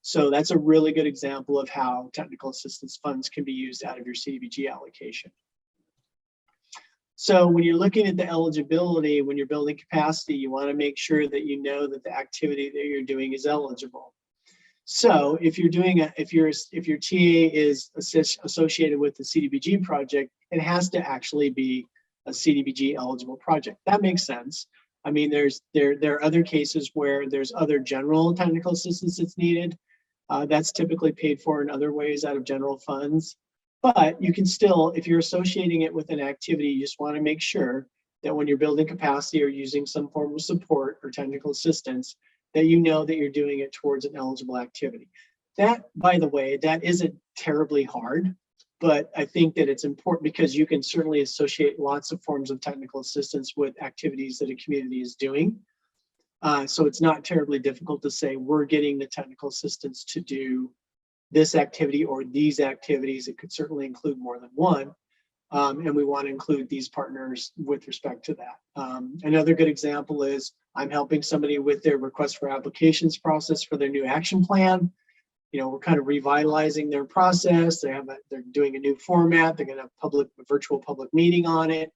So that's a really good example of how technical assistance funds can be used out of your CDBG allocation. So when you're looking at the eligibility, when you're building capacity, you want to make sure that you know that the activity that you're doing is eligible. So if you're doing if your TA is associated with the CDBG project, it has to actually be a CDBG eligible project. That makes sense. I mean, there are other cases where there's other general technical assistance that's needed. That's typically paid for in other ways out of general funds. But you can still, if you're associating it with an activity, you just want to make sure that when you're building capacity or using some form of support or technical assistance, that you know that you're doing it towards an eligible activity. That, by the way, that isn't terribly hard, but I think that it's important because you can certainly associate lots of forms of technical assistance with activities that a community is doing. So it's not terribly difficult to say we're getting the technical assistance to do this activity or these activities. It could certainly include more than one. And we want to include these partners with respect to that. Another good example is I'm helping somebody with their request for applications process for their new action plan. You know, we're kind of revitalizing their process. They're doing a new format. They're going to have a virtual public meeting on it.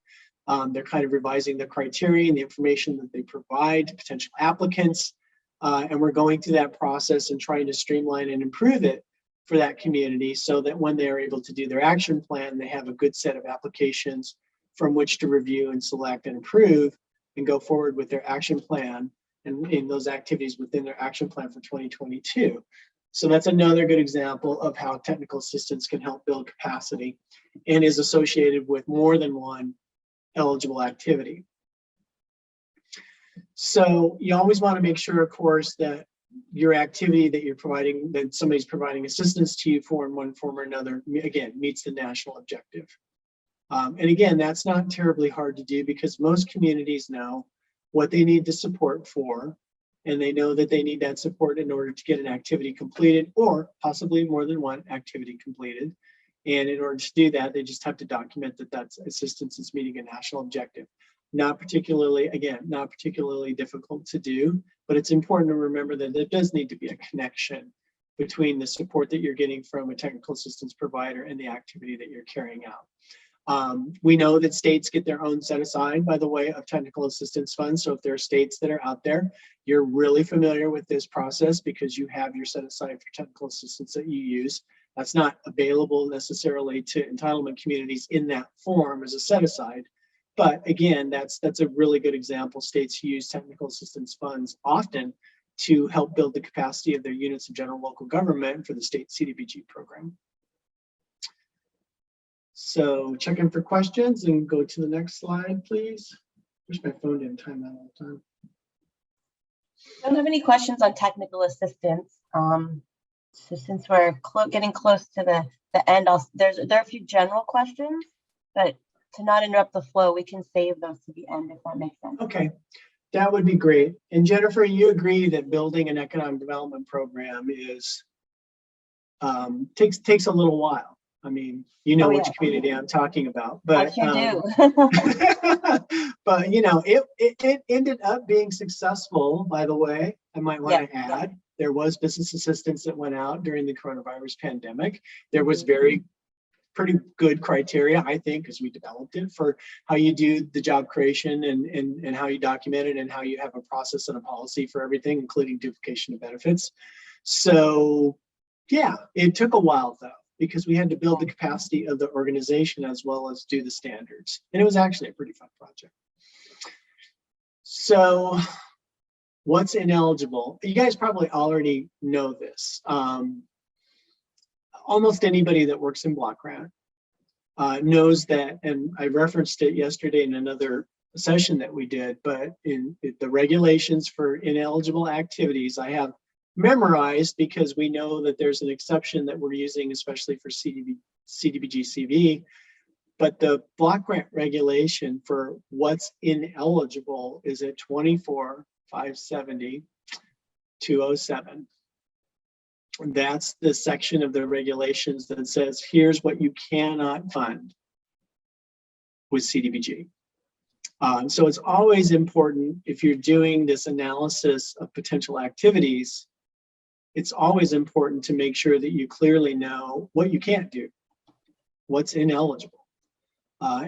They're kind of revising the criteria and the information that they provide to potential applicants. And we're going through that process and trying to streamline and improve it for that community so that when they're able to do their action plan, they have a good set of applications from which to review and select and approve and go forward with their action plan and in those activities within their action plan for 2022. So that's another good example of how technical assistance can help build capacity and is associated with more than one eligible activity. So you always want to make sure, of course, that your activity that you're providing, that somebody's providing assistance to you for in one form or another, again, meets the national objective. And again, that's not terribly hard to do because most communities know what they need the support for, and they know that they need that support in order to get an activity completed or possibly more than one activity completed. And in order to do that, they just have to document that that assistance is meeting a national objective. Not particularly difficult to do, but it's important to remember that there does need to be a connection between the support that you're getting from a technical assistance provider and the activity that you're carrying out. We know that states get their own set aside, by the way, of technical assistance funds. So if there are states that are out there, you're really familiar with this process because you have your set aside for technical assistance that you use. That's not available necessarily to entitlement communities in that form as a set aside. But again, that's a really good example. States use technical assistance funds often to help build the capacity of their units of general local government for the state CDBG program. So check in for questions and go to the next slide, please. Wish my phone didn't time out all the time. I don't have any questions on technical assistance. So since we're getting close to the end, there are a few general questions, but to not interrupt the flow, we can save those to the end if that makes sense. Okay, that would be great. And Jennifer, you agree that building an economic development program is takes a little while. I mean, you know which community I'm talking about, but I sure do. but you know, it ended up being successful. By the way, I might want to add, there was business assistance that went out during the coronavirus pandemic. There was pretty good criteria, I think, as we developed it for how you do the job creation and how you document it and how you have a process and a policy for everything, including duplication of benefits. So yeah, it took a while though, because we had to build the capacity of the organization as well as do the standards. And it was actually a pretty fun project. So what's ineligible? You guys probably already know this. Almost anybody that works in block grant knows that, and I referenced it yesterday in another session that we did, but in the regulations for ineligible activities, I have memorized because we know that there's an exception that we're using, especially for CDBG-CV, but the block grant regulation for what's ineligible is at 24,570,207. That's the section of the regulations that says, here's what you cannot fund with CDBG. So it's always important, if you're doing this analysis of potential activities, it's always important to make sure that you clearly know what you can't do, what's ineligible.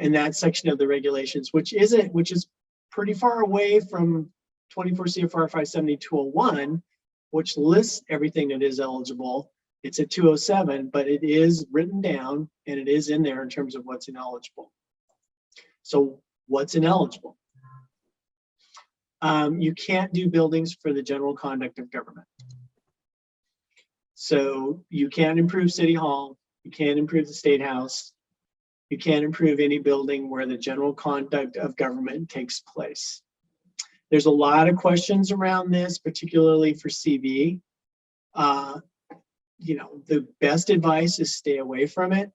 In that section of the regulations, which is pretty far away from 24 CFR 570-201, which lists everything that is eligible. It's at 207, but it is written down and it is in there in terms of what's ineligible. So what's ineligible? You can't do buildings for the general conduct of government. So you can't improve City Hall, you can't improve the State House, you can't improve any building where the general conduct of government takes place. There's a lot of questions around this, particularly for CV. You know, the best advice is stay away from it.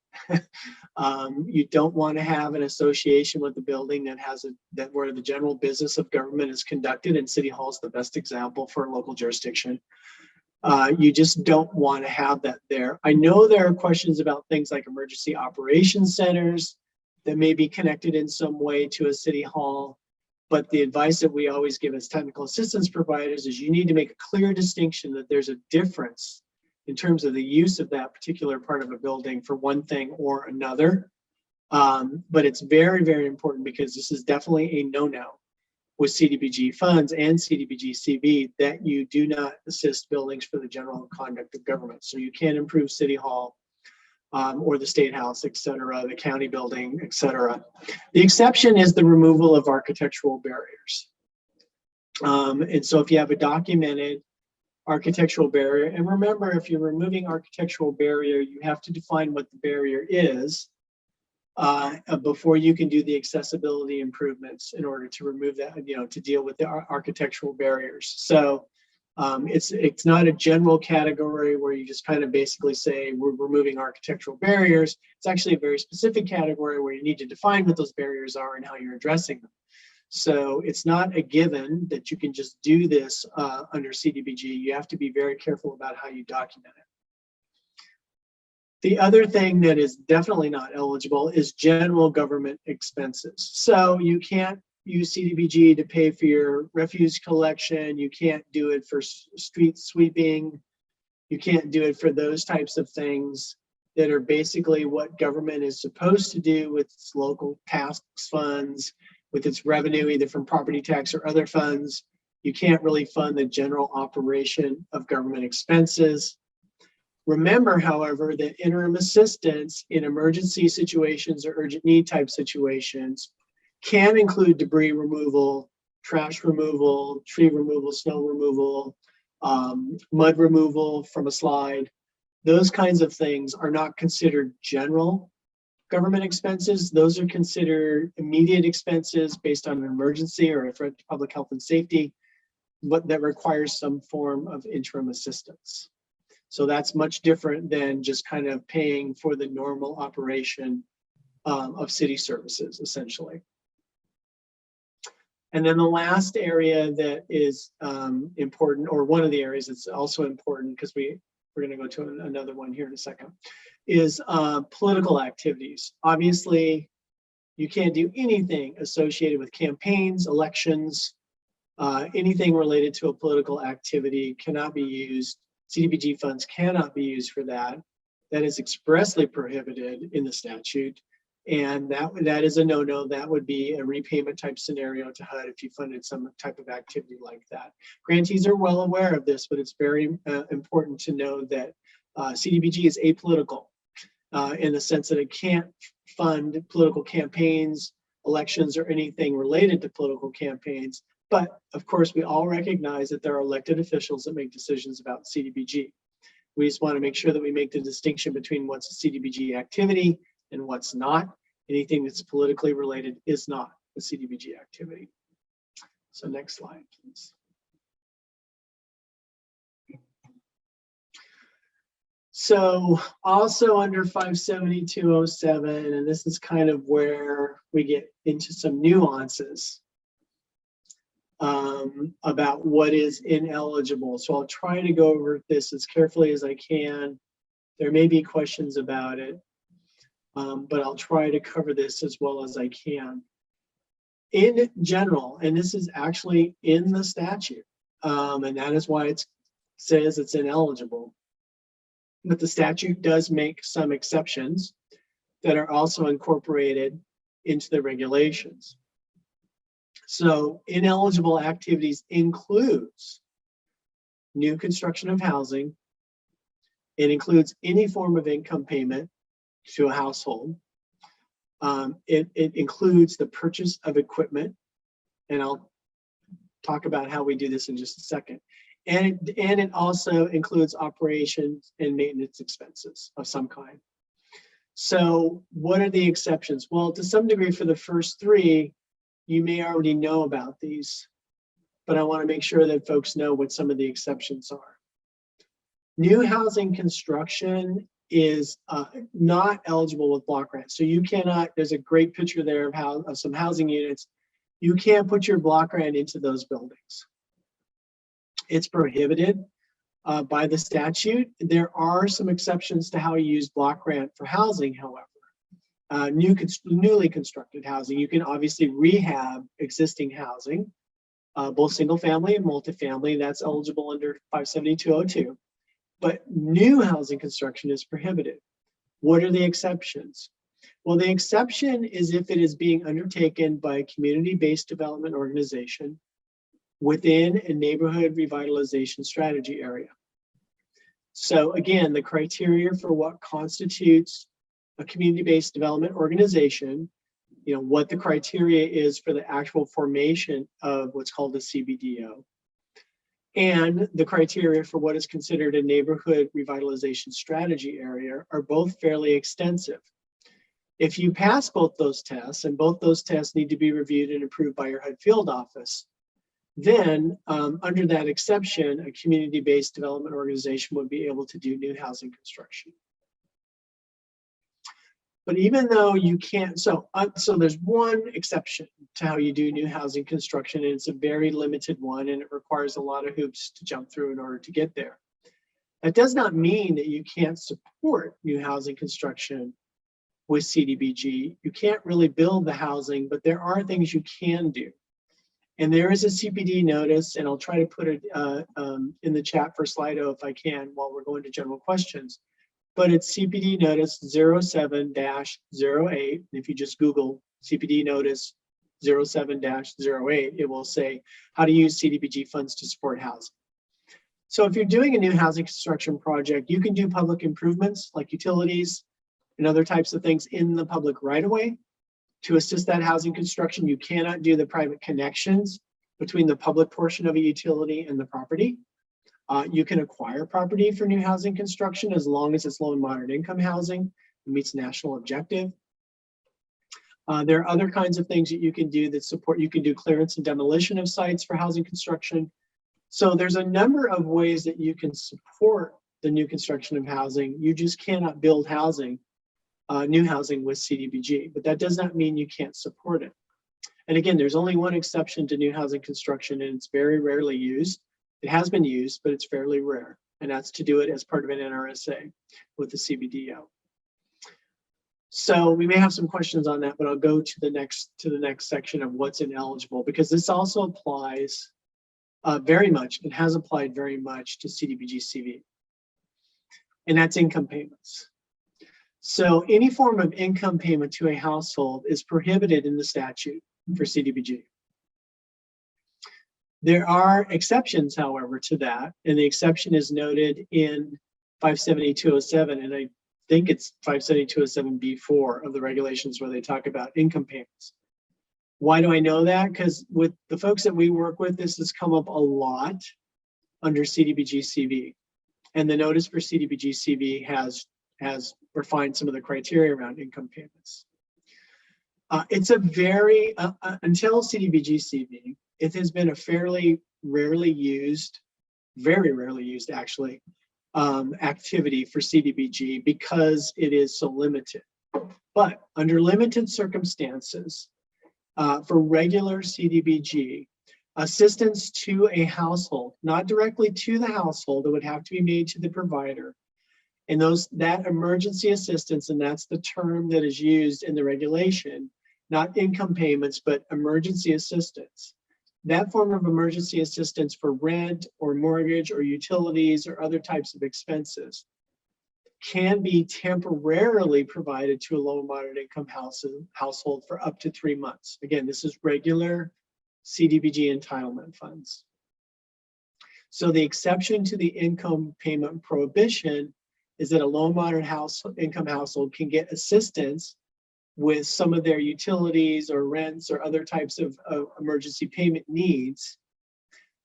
You don't want to have an association with the building that has where the general business of government is conducted, and City Hall is the best example for a local jurisdiction. You just don't want to have that there. I know there are questions about things like emergency operations centers that may be connected in some way to a City Hall. But the advice that we always give as technical assistance providers is you need to make a clear distinction that there's a difference in terms of the use of that particular part of a building for one thing or another. But it's very, very important, because this is definitely a no-no with CDBG funds and CDBG-CV, that you do not assist buildings for the general conduct of government. So you can't improve City Hall or the State House, et cetera, the county building, et cetera. The exception is the removal of architectural barriers. And so if you have a documented architectural barrier, and remember, if you're removing architectural barrier, you have to define what the barrier is before you can do the accessibility improvements in order to remove that, you know, to deal with the architectural barriers. So it's not a general category where you just kind of basically say we're removing architectural barriers. It's actually a very specific category where you need to define what those barriers are and how you're addressing them. So it's not a given that you can just do this under CDBG. You have to be very careful about how you document it. The other thing that is definitely not eligible is general government expenses. So you can't use CDBG to pay for your refuse collection. You can't do it for street sweeping. You can't do it for those types of things that are basically what government is supposed to do with its local tax funds, with its revenue, either from property tax or other funds. You can't really fund the general operation of government expenses. Remember, however, that interim assistance in emergency situations or urgent need type situations can include debris removal, trash removal, tree removal, snow removal, mud removal from a slide. Those kinds of things are not considered general government expenses. Those are considered immediate expenses based on an emergency or a threat to public health and safety, but that requires some form of interim assistance. So that's much different than just kind of paying for the normal operation of city services, essentially. And then the last area that is important, or one of the areas that's also important, because we're going to go to another one here in a second, is political activities. Obviously, you can't do anything associated with campaigns, elections, anything related to a political activity cannot be used. CDBG funds cannot be used for that. That is expressly prohibited in the statute. And that is a no-no. That would be a repayment type scenario to HUD if you funded some type of activity like that. Grantees are well aware of this, but it's very important to know that CDBG is apolitical in the sense that it can't fund political campaigns, elections, or anything related to political campaigns. But of course, we all recognize that there are elected officials that make decisions about CDBG. We just want to make sure that we make the distinction between what's a CDBG activity and what's not. Anything that's politically related is not a CDBG activity. So next slide, please. So also under 570-207, and this is kind of where we get into some nuances. about what is ineligible. So I'll try to go over this as carefully as I can. There may be questions about it, but I'll try to cover this as well as I can. In general, and this is actually in the statute, and that is why it says it's ineligible. But the statute does make some exceptions that are also incorporated into the regulations. So ineligible activities includes new construction of housing. It includes any form of income payment to a household. It includes the purchase of equipment, and I'll talk about how we do this in just a second. And it also includes operations and maintenance expenses of some kind. So what are the exceptions? Well, to some degree for the first three, you may already know about these, but I want to make sure that folks know what some of the exceptions are. New housing construction is not eligible with block grant. So you cannot, there's a great picture there of some housing units. You can't put your block grant into those buildings. It's prohibited by the statute. There are some exceptions to how you use block grant for housing, however. Newly constructed housing, you can obviously rehab existing housing, both single family and multifamily. That's eligible under 57202. But new housing construction is prohibited. What are the exceptions? Well, the exception is if it is being undertaken by a community-based development organization within a neighborhood revitalization strategy area. So again, the criteria for what constitutes a community-based development organization, what the criteria is for the actual formation of what's called a CBDO, and the criteria for what is considered a neighborhood revitalization strategy area are both fairly extensive. If you pass both those tests, and both those tests need to be reviewed and approved by your HUD field office, then under that exception, a community-based development organization would be able to do new housing construction. But even though you can't, so there's one exception to how you do new housing construction, and it's a very limited one, and it requires a lot of hoops to jump through in order to get there. That does not mean that you can't support new housing construction with CDBG. You can't really build the housing, but there are things you can do. And there is a CPD notice, and I'll try to put it in the chat for Slido if I can while we're going to general questions. But it's CPD notice 07-08. If you just Google CPD notice 07-08, it will say how to use CDBG funds to support housing. So if you're doing a new housing construction project, you can do public improvements like utilities and other types of things in the public right of way to assist that housing construction. You cannot do the private connections between the public portion of a utility and the property. You can acquire property for new housing construction as long as it's low and moderate income housing and meets national objective. There are other kinds of things that you can do that support. You can do clearance and demolition of sites for housing construction. So there's a number of ways that you can support the new construction of housing. You just cannot build housing, new housing with CDBG, but that does not mean you can't support it. And again, there's only one exception to new housing construction, and it's very rarely used. It has been used, but it's fairly rare, and that's to do it as part of an NRSA with the CBDO. So we may have some questions on that, but I'll go to the next section of what's ineligible, because this also applies very much, it has applied very much to CDBG-CV, and that's income payments. So any form of income payment to a household is prohibited in the statute for CDBG. There are exceptions, however, to that, and the exception is noted in 57207, and I think it's 57207B4 of the regulations where they talk about income payments. Why do I know that? Because with the folks that we work with, this has come up a lot under CDBG-CV, and the notice for CDBG-CV has refined some of the criteria around income payments. It's a very, until CDBG-CV, it has been a fairly rarely used, very rarely used actually, activity for CDBG because it is so limited. But under limited circumstances, for regular CDBG, assistance to a household, not directly to the household. It would have to be made to the provider. And that emergency assistance, and that's the term that is used in the regulation, not income payments, but emergency assistance. That form of emergency assistance for rent or mortgage or utilities or other types of expenses can be temporarily provided to a low and moderate income household for up to 3 months. Again, this is regular CDBG entitlement funds. So the exception to the income payment prohibition is that a low and moderate income household can get assistance with some of their utilities or rents or other types of emergency payment needs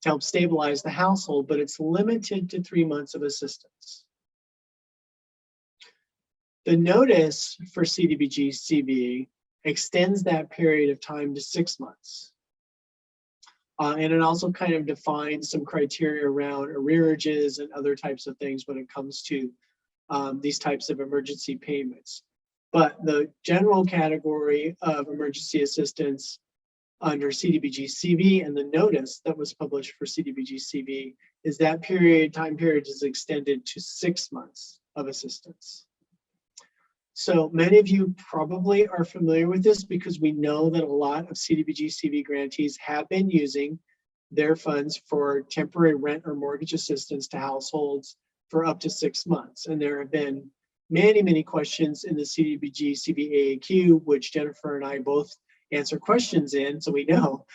to help stabilize the household, but it's limited to 3 months of assistance. The notice for CDBG-CV extends that period of time to 6 months. And it also kind of defines some criteria around arrearages and other types of things when it comes to these types of emergency payments. But the general category of emergency assistance under CDBG-CV and the notice that was published for CDBG-CV is that time period is extended to 6 months of assistance. So many of you probably are familiar with this because we know that a lot of CDBG-CV grantees have been using their funds for temporary rent or mortgage assistance to households for up to 6 months. And there have been many, many questions in the CDBG-CV AAQ, which Jennifer and I both answer questions in, so we know.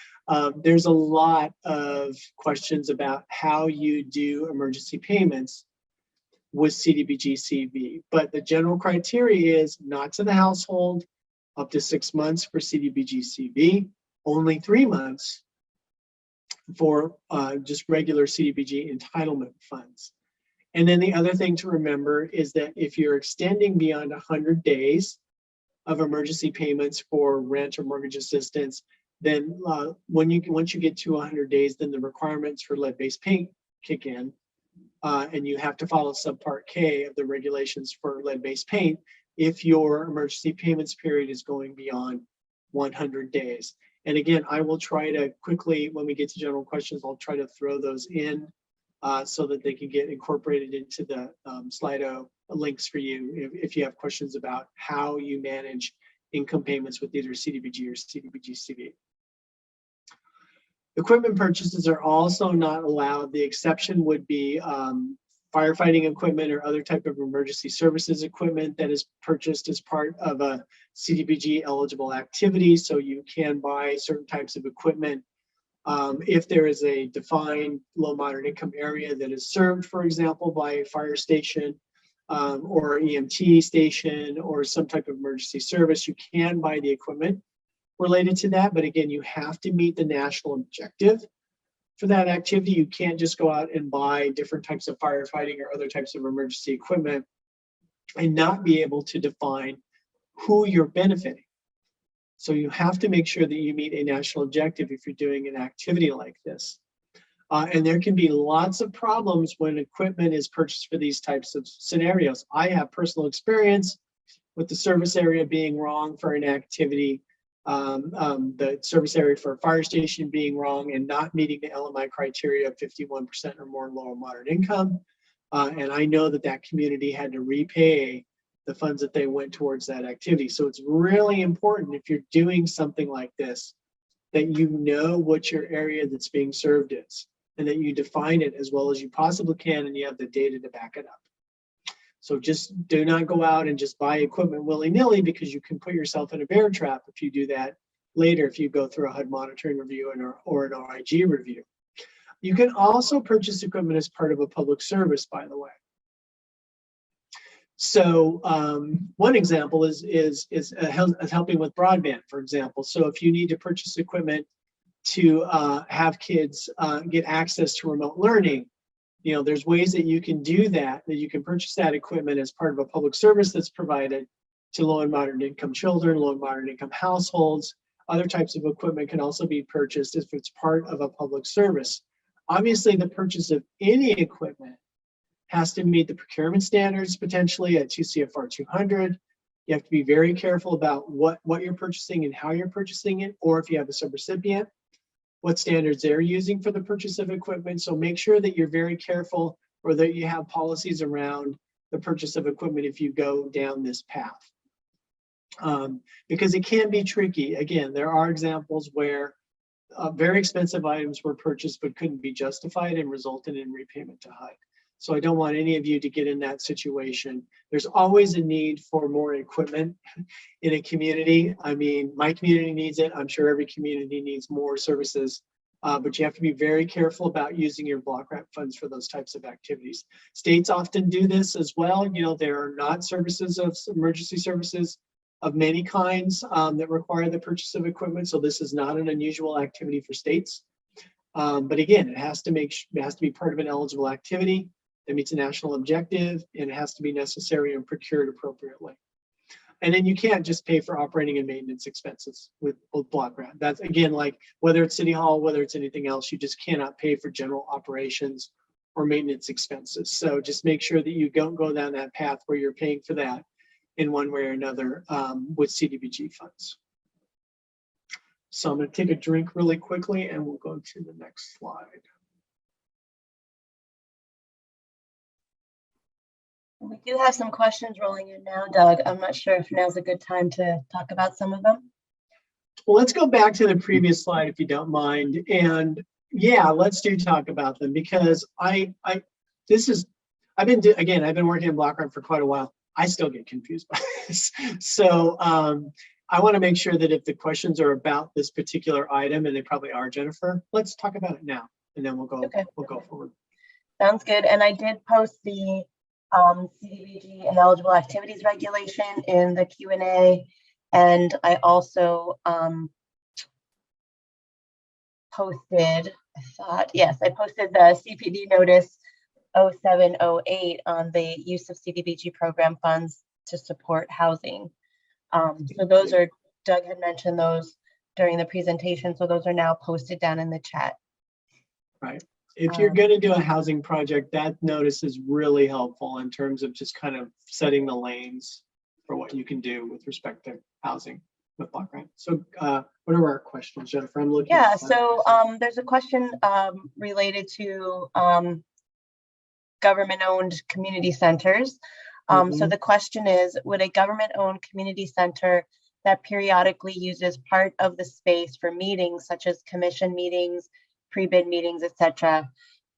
There's a lot of questions about how you do emergency payments with CDBG-CV, but the general criteria is not to the household, up to 6 months for CDBG-CV, only 3 months for just regular CDBG entitlement funds. And then the other thing to remember is that if you're extending beyond 100 days of emergency payments for rent or mortgage assistance, then once you get to 100 days, then the requirements for lead-based paint kick in. And you have to follow subpart K of the regulations for lead-based paint if your emergency payments period is going beyond 100 days. And again, I will try to quickly, when we get to general questions, I'll try to throw those in so that they can get incorporated into the Slido links for you if you have questions about how you manage income payments with either CDBG or CDBG-CV. Equipment purchases are also not allowed. The exception would be firefighting equipment or other type of emergency services equipment that is purchased as part of a CDBG eligible activity. So you can buy certain types of equipment if there is a defined low moderate income area that is served, for example, by a fire station or EMT station or some type of emergency service. You can buy the equipment related to that, but again, you have to meet the national objective for that activity. You can't just go out and buy different types of firefighting or other types of emergency equipment and not be able to define who you're benefiting. So you have to make sure that you meet a national objective if you're doing an activity like this. And there can be lots of problems when equipment is purchased for these types of scenarios. I have personal experience with the service area being wrong for an activity, the service area for a fire station being wrong and not meeting the LMI criteria of 51% or more low or moderate income. And I know that that community had to repay the funds that they went towards that activity. So it's really important if you're doing something like this, that you know what your area that's being served is and that you define it as well as you possibly can and you have the data to back it up. So just do not go out and just buy equipment willy-nilly because you can put yourself in a bear trap if you do that later if you go through a HUD monitoring review or an OIG review. You can also purchase equipment as part of a public service, by the way. So one example is helping with broadband, for example. So if you need to purchase equipment to have kids get access to remote learning, you know, there's ways that you can do that you can purchase that equipment as part of a public service that's provided to low and moderate income children, low and moderate income households. Other types of equipment can also be purchased if it's part of a public service. Obviously, the purchase of any equipment has to meet the procurement standards potentially at 2 CFR 200. You have to be very careful about what you're purchasing and how you're purchasing it, or if you have a subrecipient. what standards they're using for the purchase of equipment. So make sure that you're very careful, or that you have policies around the purchase of equipment if you go down this path. Because it can be tricky. Again, there are examples where very expensive items were purchased but couldn't be justified and resulted in repayment to HUD. So I don't want any of you to get in that situation. There's always a need for more equipment in a community. I mean, my community needs it. I'm sure every community needs more services, but you have to be very careful about using your block grant funds for those types of activities. States often do this as well. You know, there are not services of emergency services of many kinds that require the purchase of equipment. So this is not an unusual activity for states. But again, it has to be part of an eligible activity that meets a national objective, and it has to be necessary and procured appropriately. And then you can't just pay for operating and maintenance expenses with block grant. That's, again, like whether it's City Hall, whether it's anything else, you just cannot pay for general operations or maintenance expenses. So just make sure that you don't go down that path where you're paying for that in one way or another with CDBG funds. So I'm going to take a drink really quickly and we'll go to the next slide. We do have some questions rolling in now, Doug. I'm not sure if now's a good time to talk about some of them. Well, let's go back to the previous slide if you don't mind. And yeah, let's talk about them, because I've been working in block grant for quite a while. I still get confused by this. So I want to make sure that if the questions are about this particular item, and they probably are, Jennifer, let's talk about it now, and then we'll go forward. Sounds good. And I did post the CDBG ineligible activities regulation in the Q&A, and I also posted the CPD notice 0708 on the use of CDBG program funds to support housing. So those are, Doug had mentioned those during the presentation, so those are now posted down in the chat. Right. If you're going to do a housing project, that notice is really helpful in terms of just kind of setting the lanes for what you can do with respect to housing with block grant. So what are our questions, Jennifer? I'm looking. Yeah, so there's a question related to government-owned community centers. So the question is, would a government-owned community center that periodically uses part of the space for meetings, such as commission meetings, pre-bid meetings, etc.,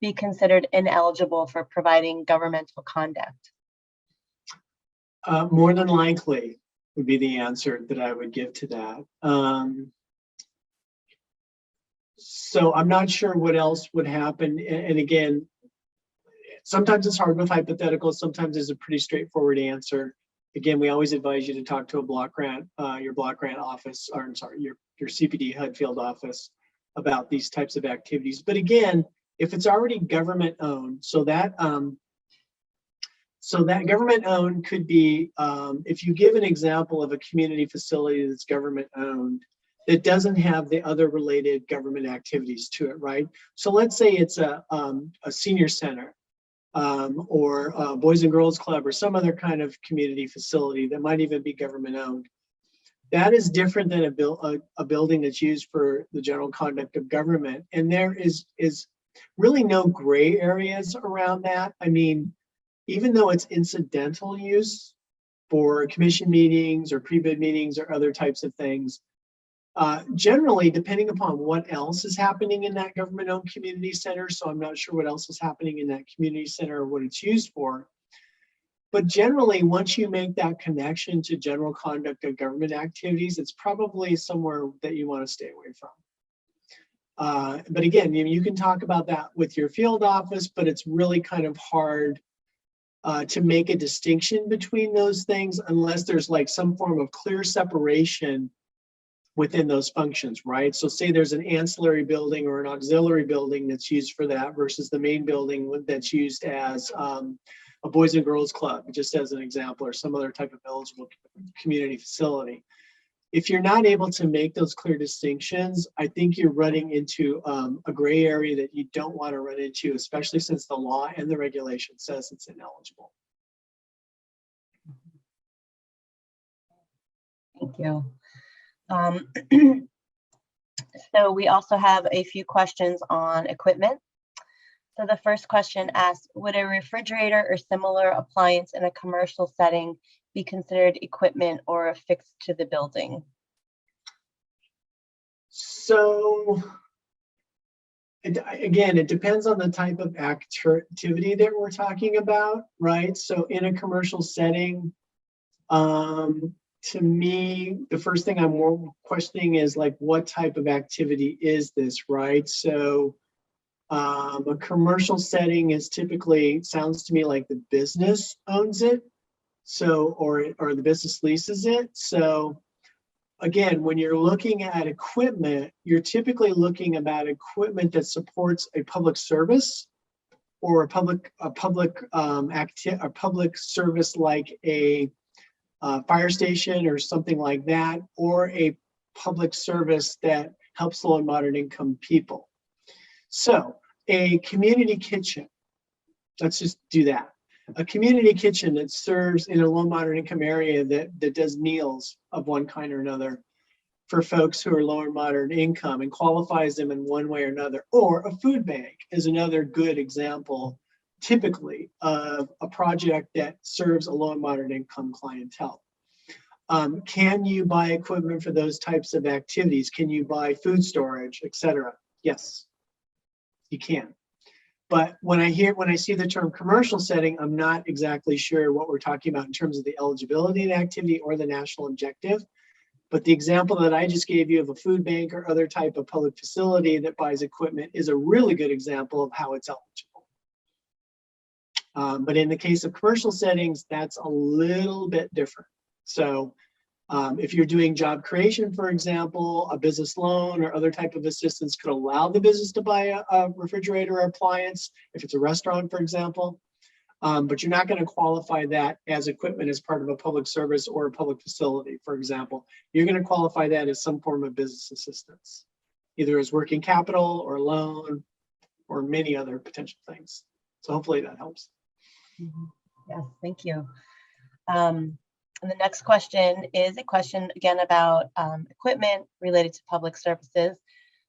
be considered ineligible for providing governmental conduct? More than likely would be the answer that I would give to that. So I'm not sure what else would happen. And again, sometimes it's hard with hypotheticals. Sometimes it's a pretty straightforward answer. Again, we always advise you to talk to a block grant, your block grant office, or I'm sorry, your CPD HUD field office about these types of activities. But again, if it's already government owned, so that government owned could be, if you give an example of a community facility that's government owned, that doesn't have the other related government activities to it, right? So let's say it's a senior center or a Boys and Girls Club or some other kind of community facility that might even be government owned. That is different than a building that's used for the general conduct of government. And there is really no gray areas around that. I mean, even though it's incidental use for commission meetings or pre-bid meetings or other types of things, generally, depending upon what else is happening in that government-owned community center, so I'm not sure what else is happening in that community center or what it's used for, but generally, once you make that connection to general conduct of government activities, it's probably somewhere that you want to stay away from. But again, you can talk about that with your field office, but it's really kind of hard to make a distinction between those things unless there's like some form of clear separation within those functions, right? So say there's an ancillary building or an auxiliary building that's used for that versus the main building that's used as a Boys and Girls Club, just as an example, or some other type of eligible community facility. If you're not able to make those clear distinctions, I think you're running into a gray area that you don't want to run into, especially since the law and the regulation says it's ineligible. Thank you. So we also have a few questions on equipment. So the first question asks, would a refrigerator or similar appliance in a commercial setting be considered equipment or affixed to the building? So again, it depends on the type of activity that we're talking about, right? So in a commercial setting, to me, the first thing I'm more questioning is like, what type of activity is this, right? So a commercial setting is typically, sounds to me like the business owns it, so or the business leases it. So again, when you're looking at equipment, you're typically looking about equipment that supports a public service or a public service like a fire station or something like that, or a public service that helps low and moderate income people. So a community kitchen, let's just do that. A community kitchen that serves in a low moderate income area that does meals of one kind or another for folks who are low or moderate income and qualifies them in one way or another. Or a food bank is another good example, typically, of a project that serves a low and moderate income clientele. Can you buy equipment for those types of activities? Can you buy food storage, etc.? Yes, you can. But when I see the term commercial setting, I'm not exactly sure what we're talking about in terms of the eligibility and activity or the national objective. But the example that I just gave you of a food bank or other type of public facility that buys equipment is a really good example of how it's eligible. But in the case of commercial settings, that's a little bit different. So if you're doing job creation, for example, a business loan or other type of assistance could allow the business to buy a refrigerator or appliance, if it's a restaurant, for example. But you're not going to qualify that as equipment as part of a public service or a public facility, for example. You're going to qualify that as some form of business assistance, either as working capital or loan or many other potential things. So hopefully that helps. Yes, thank you. And the next question is a question again about equipment related to public services.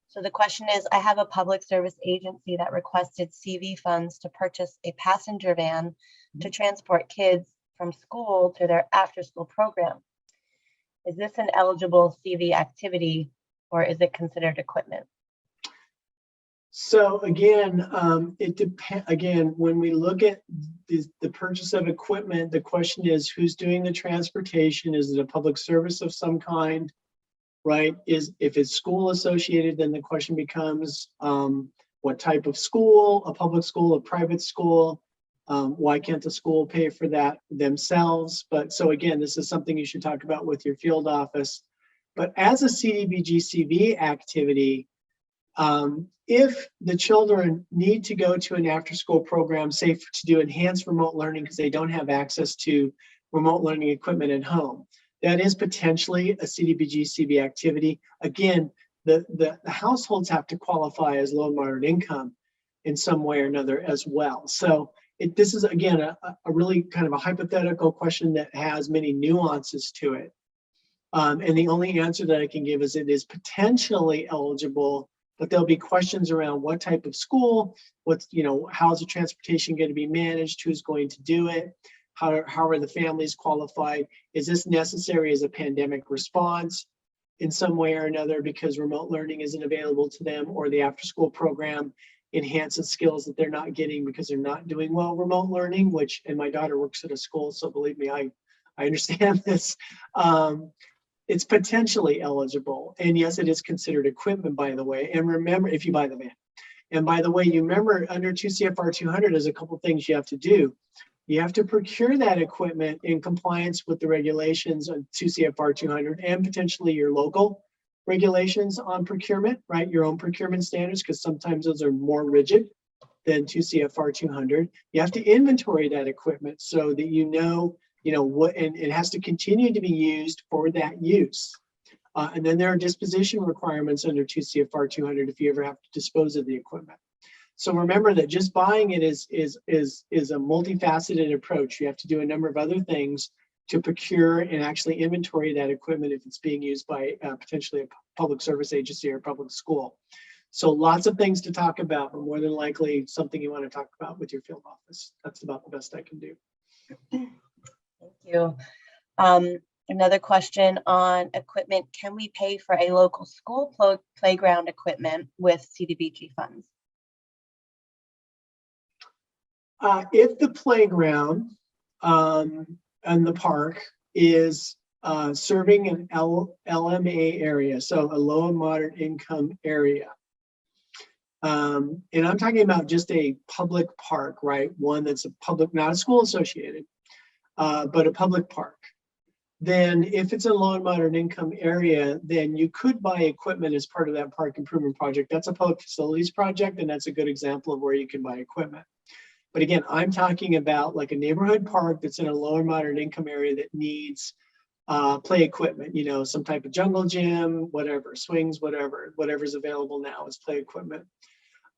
So the question is, I have a public service agency that requested CV funds to purchase a passenger van to transport kids from school to their after-school program. Is this an eligible CV activity or is it considered equipment? So again, it depends. Again, when we look at the purchase of equipment, the question is who's doing the transportation? Is it a public service of some kind? Right? If it's school associated, then the question becomes what type of school? A public school, a private school? Why can't the school pay for that themselves? But so again, this is something you should talk about with your field office. But as a CDBG-CV activity, if the children need to go to an after-school program, say to do enhanced remote learning because they don't have access to remote learning equipment at home, that is potentially a CDBG-CV activity. Again, the households have to qualify as low and moderate income in some way or another as well. So this is, again, a really kind of a hypothetical question that has many nuances to it. And the only answer that I can give is it is potentially eligible, but there'll be questions around what type of school, how's the transportation going to be managed, who's going to do it, how are the families qualified, is this necessary as a pandemic response in some way or another because remote learning isn't available to them, or the after school program enhances skills that they're not getting because they're not doing well remote learning, and my daughter works at a school, so believe me, I understand this. It's potentially eligible. And yes, it is considered equipment, by the way. And remember, if you buy the van. And by the way, you remember under 2 CFR 200, there's a couple things you have to do. You have to procure that equipment in compliance with the regulations on 2 CFR 200 and potentially your local regulations on procurement, right? Your own procurement standards, because sometimes those are more rigid than 2 CFR 200. You have to inventory that equipment so that you know what, and it has to continue to be used for that use. And then there are disposition requirements under 2 CFR 200 if you ever have to dispose of the equipment. So remember that just buying it is a multifaceted approach. You have to do a number of other things to procure and actually inventory that equipment if it's being used by potentially a public service agency or public school. So lots of things to talk about, but more than likely something you want to talk about with your field office. That's about the best I can do. Thank you. Another question on equipment. Can we pay for a local school playground equipment with CDBG funds? If the playground and the park is serving an LMA area, so a low and moderate income area, and I'm talking about just a public park, right? One that's a public, not a school associated, but a public park. Then if it's a low and moderate income area, then you could buy equipment as part of that park improvement project. That's a public facilities project, and that's a good example of where you can buy equipment. But again, I'm talking about like a neighborhood park that's in a low and moderate income area that needs play equipment, you know, some type of jungle gym, whatever, swings, whatever's available now is play equipment.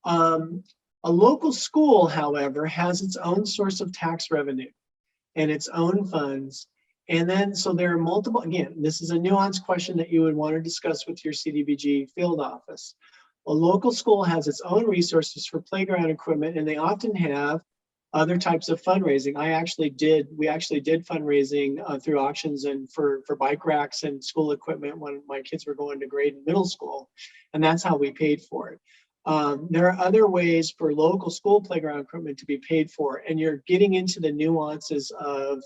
A local school, however, has its own source of tax revenue and its own funds. And then, so there are multiple, again, this is a nuanced question that you would want to discuss with your CDBG field office. A local school has its own resources for playground equipment, and they often have other types of fundraising. We actually did fundraising through auctions and for bike racks and school equipment when my kids were going to grade and middle school, and that's how we paid for it. There are other ways for local school playground equipment to be paid for, and you're getting into the nuances of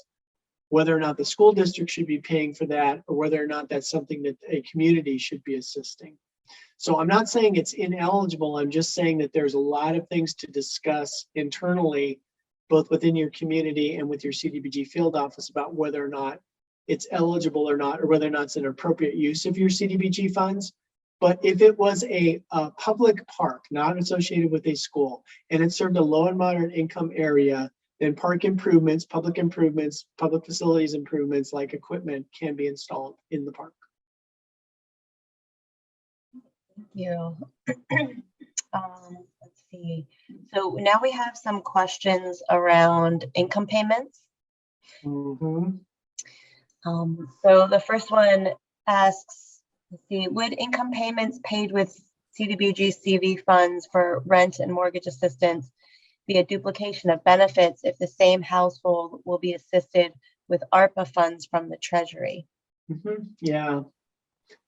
whether or not the school district should be paying for that, or whether or not that's something that a community should be assisting. So I'm not saying it's ineligible, I'm just saying that there's a lot of things to discuss internally, both within your community and with your CDBG field office about whether or not it's eligible or not, or whether or not it's an appropriate use of your CDBG funds. But if it was a public park, not associated with a school, and it served a low and moderate income area, then park improvements, public facilities improvements like equipment can be installed in the park. Thank you. Let's see. So now we have some questions around income payments. Mm-hmm. So the first one asks, let's see, would income payments paid with CDBG-CV funds for rent and mortgage assistance be a duplication of benefits if the same household will be assisted with ARPA funds from the Treasury? Mm-hmm. Yeah.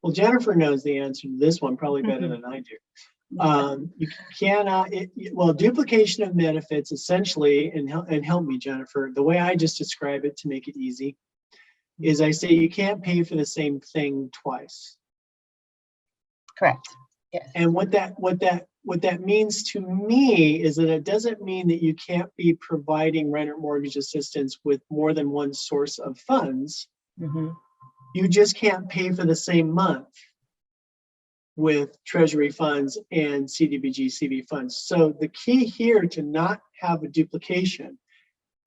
Well, Jennifer knows the answer to this one probably better than I do. You cannot, well, duplication of benefits essentially, and help me, Jennifer, the way I just describe it to make it easy is I say you can't pay for the same thing twice. Correct. Yes. And what that means to me is that it doesn't mean that you can't be providing rent or mortgage assistance with more than one source of funds. Mm-hmm. You just can't pay for the same month with Treasury funds and CDBG-CV funds. So the key here to not have a duplication,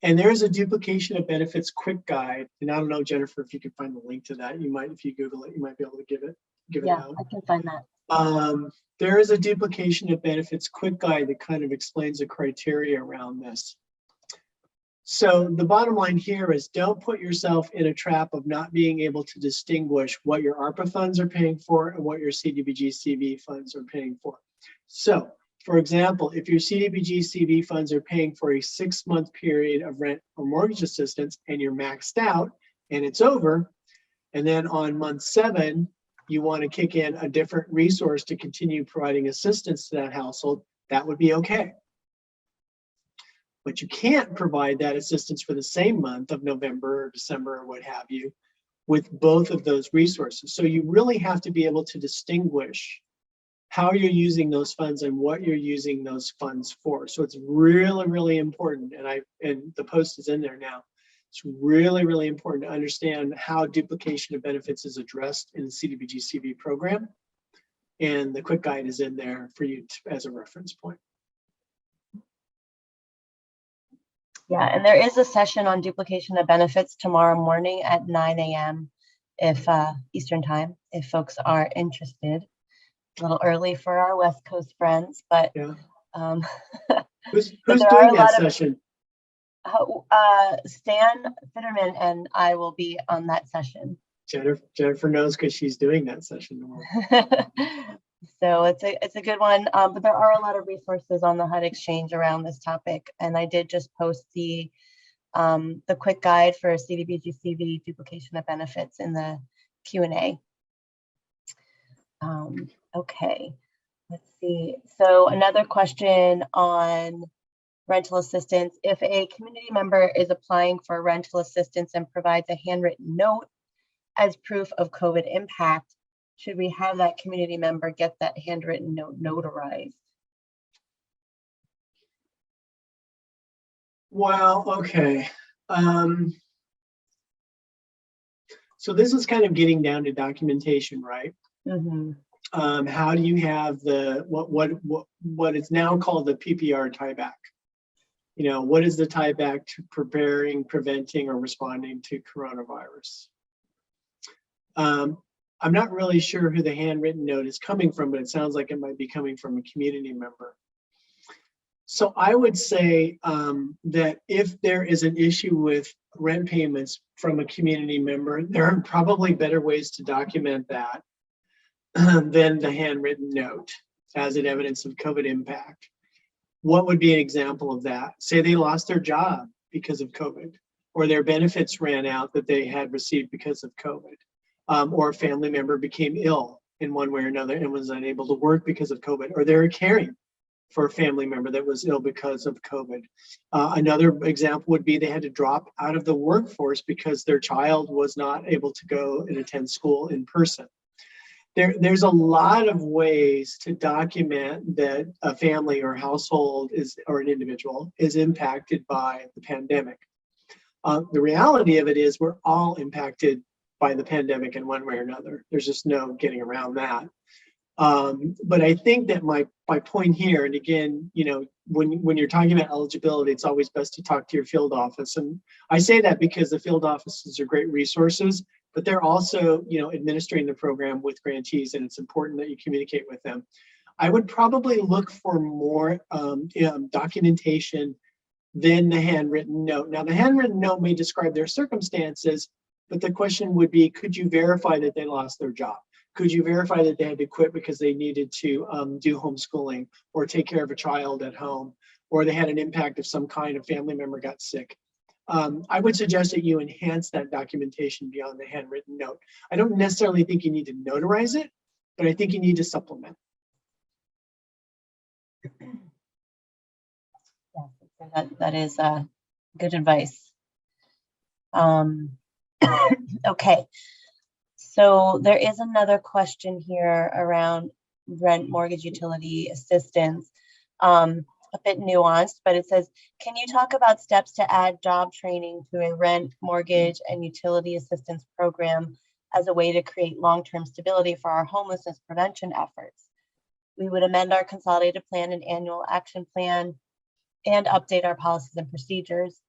and there's a duplication of benefits quick guide, and I don't know, Jennifer, if you can find the link to that. You might, if you Google it, you might be able to give it out. I can find that. There is a duplication of benefits quick guide that kind of explains the criteria around this. So the bottom line here is don't put yourself in a trap of not being able to distinguish what your ARPA funds are paying for and what your CDBG-CV funds are paying for. So, for example, if your CDBG-CV funds are paying for a 6-month period of rent or mortgage assistance and you're maxed out and it's over, and then on month 7, you want to kick in a different resource to continue providing assistance to that household, that would be okay. But you can't provide that assistance for the same month of November or December or what have you with both of those resources. So you really have to be able to distinguish how you're using those funds and what you're using those funds for. So it's really, really important, and the post is in there now. It's really, really important to understand how duplication of benefits is addressed in the CDBG-CV program. And the quick guide is in there for you as a reference point. Yeah, and there is a session on duplication of benefits tomorrow morning at 9 a.m. if Eastern time, if folks are interested. A little early for our West Coast friends, but yeah. Who's doing that session? Stan Fitterman and I will be on that session. Jennifer knows because she's doing that session tomorrow. So it's a good one, but there are a lot of resources on the HUD Exchange around this topic, and I did just post the quick guide for CDBG-CV duplication of benefits in the Q&A. Okay, let's see. So another question on rental assistance. If a community member is applying for rental assistance and provides a handwritten note as proof of COVID impact, should we have that community member get that handwritten note notarized? Well, okay. So this is kind of getting down to documentation, right? Mm-hmm. How do you have the what is now called the PPR tieback? You know, what is the tieback to preparing, preventing, or responding to coronavirus? I'm not really sure who the handwritten note is coming from, but it sounds like it might be coming from a community member. So I would say that if there is an issue with rent payments from a community member, there are probably better ways to document that than the handwritten note as an evidence of COVID impact. What would be an example of that? Say they lost their job because of COVID, or their benefits ran out that they had received because of COVID, or a family member became ill in one way or another and was unable to work because of COVID, or they're caring for a family member that was ill because of COVID. Another example would be they had to drop out of the workforce because their child was not able to go and attend school in person. There's a lot of ways to document that a family or household or an individual is impacted by the pandemic. The reality of it is we're all impacted by the pandemic in one way or another. There's just no getting around that. But I think that my point here, and again, you know, when you're talking about eligibility, it's always best to talk to your field office. And I say that because the field offices are great resources, but they're also, you know, administering the program with grantees, and it's important that you communicate with them. I would probably look for more documentation than the handwritten note. Now, the handwritten note may describe their circumstances, but the question would be, could you verify that they lost their job? Could you verify that they had to quit because they needed to do homeschooling or take care of a child at home, or they had an impact of some kind, a family member got sick? I would suggest that you enhance that documentation beyond the handwritten note. I don't necessarily think you need to notarize it, but I think you need to supplement. Yeah, that is good advice. Okay. So there is another question here around rent, mortgage, utility assistance, a bit nuanced, but it says, can you talk about steps to add job training to a rent, mortgage, and utility assistance program as a way to create long-term stability for our homelessness prevention efforts? We would amend our consolidated plan and annual action plan and update our policies and procedures.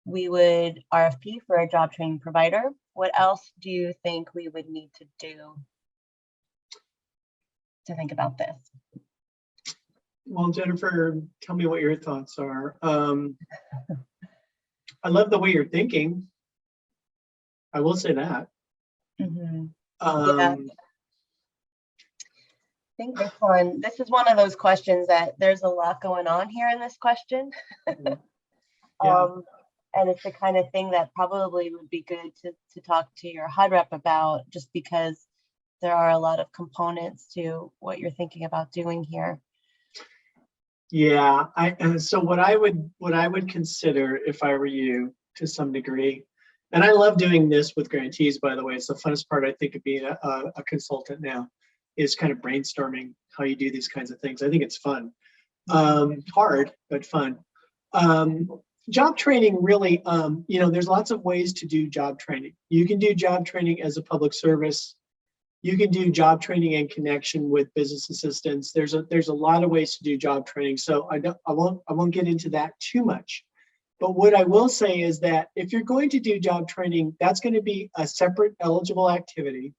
We would RFP for a job training provider. What else do you think we would need to do to think about this? Well, Jennifer, tell me what your thoughts are. I love the way you're thinking. I will say that. Mm-hmm. Yeah. I think this is one of those questions that there's a lot going on here in this question. Yeah. And it's the kind of thing that probably would be good to talk to your HUD rep about, just because there are a lot of components to what you're thinking about doing here. Yeah, so what I would consider if I were you, to some degree, and I love doing this with grantees, by the way. It's the funnest part, I think, of being a consultant now, is kind of brainstorming how you do these kinds of things. I think it's fun, hard, but fun. Job training, really, you know, there's lots of ways to do job training. You can do job training as a public service. You can do job training in connection with business assistance. There's a lot of ways to do job training. So I won't get into that too much. But what I will say is that if you're going to do job training, that's going to be a separate eligible activity,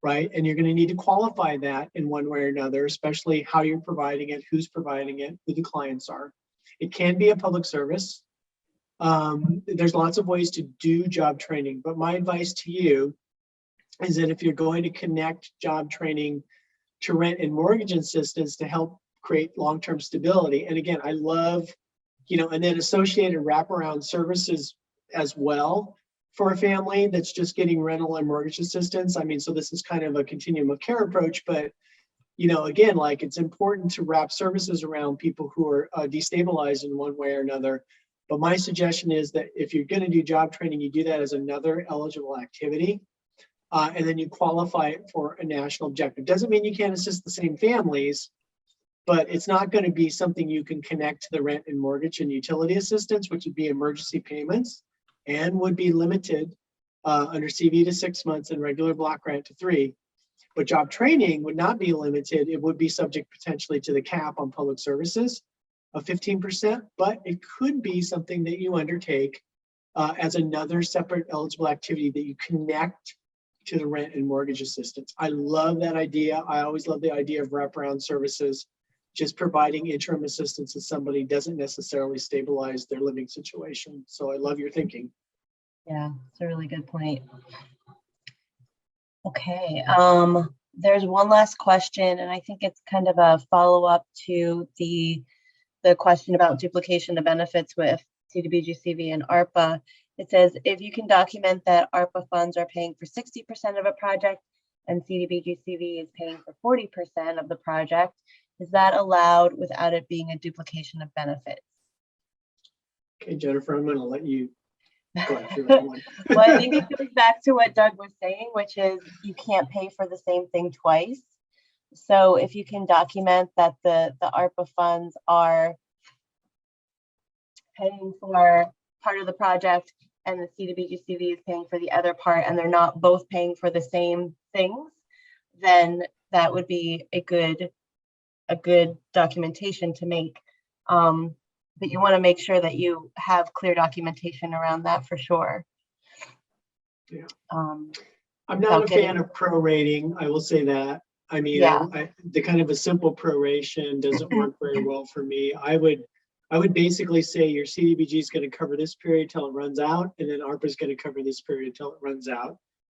right? And you're going to need to qualify that in one way or another, especially how you're providing it, who's providing it, who the clients are. It can be a public service. There's lots of ways to do job training, but my advice to you is that if you're going to connect job training to rent and mortgage assistance to help create long-term stability, and again, I love, and then associated wraparound services as well for a family that's just getting rental and mortgage assistance. I mean, so this is kind of a continuum of care approach, but again, like it's important to wrap services around people who are destabilized in one way or another. But my suggestion is that if you're going to do job training, you do that as another eligible activity, and then you qualify it for a national objective. Doesn't mean you can't assist the same families, but it's not going to be something you can connect to the rent and mortgage and utility assistance, which would be emergency payments and would be limited under CV to 6 months and regular block grant to 3. But job training would not be limited. It would be subject potentially to the cap on public services of 15%, but it could be something that you undertake as another separate eligible activity that you connect to the rent and mortgage assistance. I love that idea. I always love the idea of wraparound services. Just providing interim assistance to somebody doesn't necessarily stabilize their living situation. So I love your thinking. Yeah, it's a really good point. Okay, there's one last question, and I think it's kind of a follow-up to the question about duplication of benefits with CDBG-CV and ARPA. It says, if you can document that ARPA funds are paying for 60% of a project and CDBG-CV is paying for 40% of the project, is that allowed without it being a duplication of benefits? Okay, Jennifer, I'm going to let you go through that one. Well, I think it goes back to what Doug was saying, which is you can't pay for the same thing twice. So if you can document that the ARPA funds are paying for part of the project and the CDBG-CV is paying for the other part, and they're not both paying for the same things, then that would be a good documentation to make. But you want to make sure that you have clear documentation around that for sure. Yeah. I'm not a fan of prorating. I will say that. I mean, yeah. The kind of a simple proration doesn't work very well for me. I would basically say your CDBG is going to cover this period till it runs out, and then ARPA is going to cover this period until it runs out.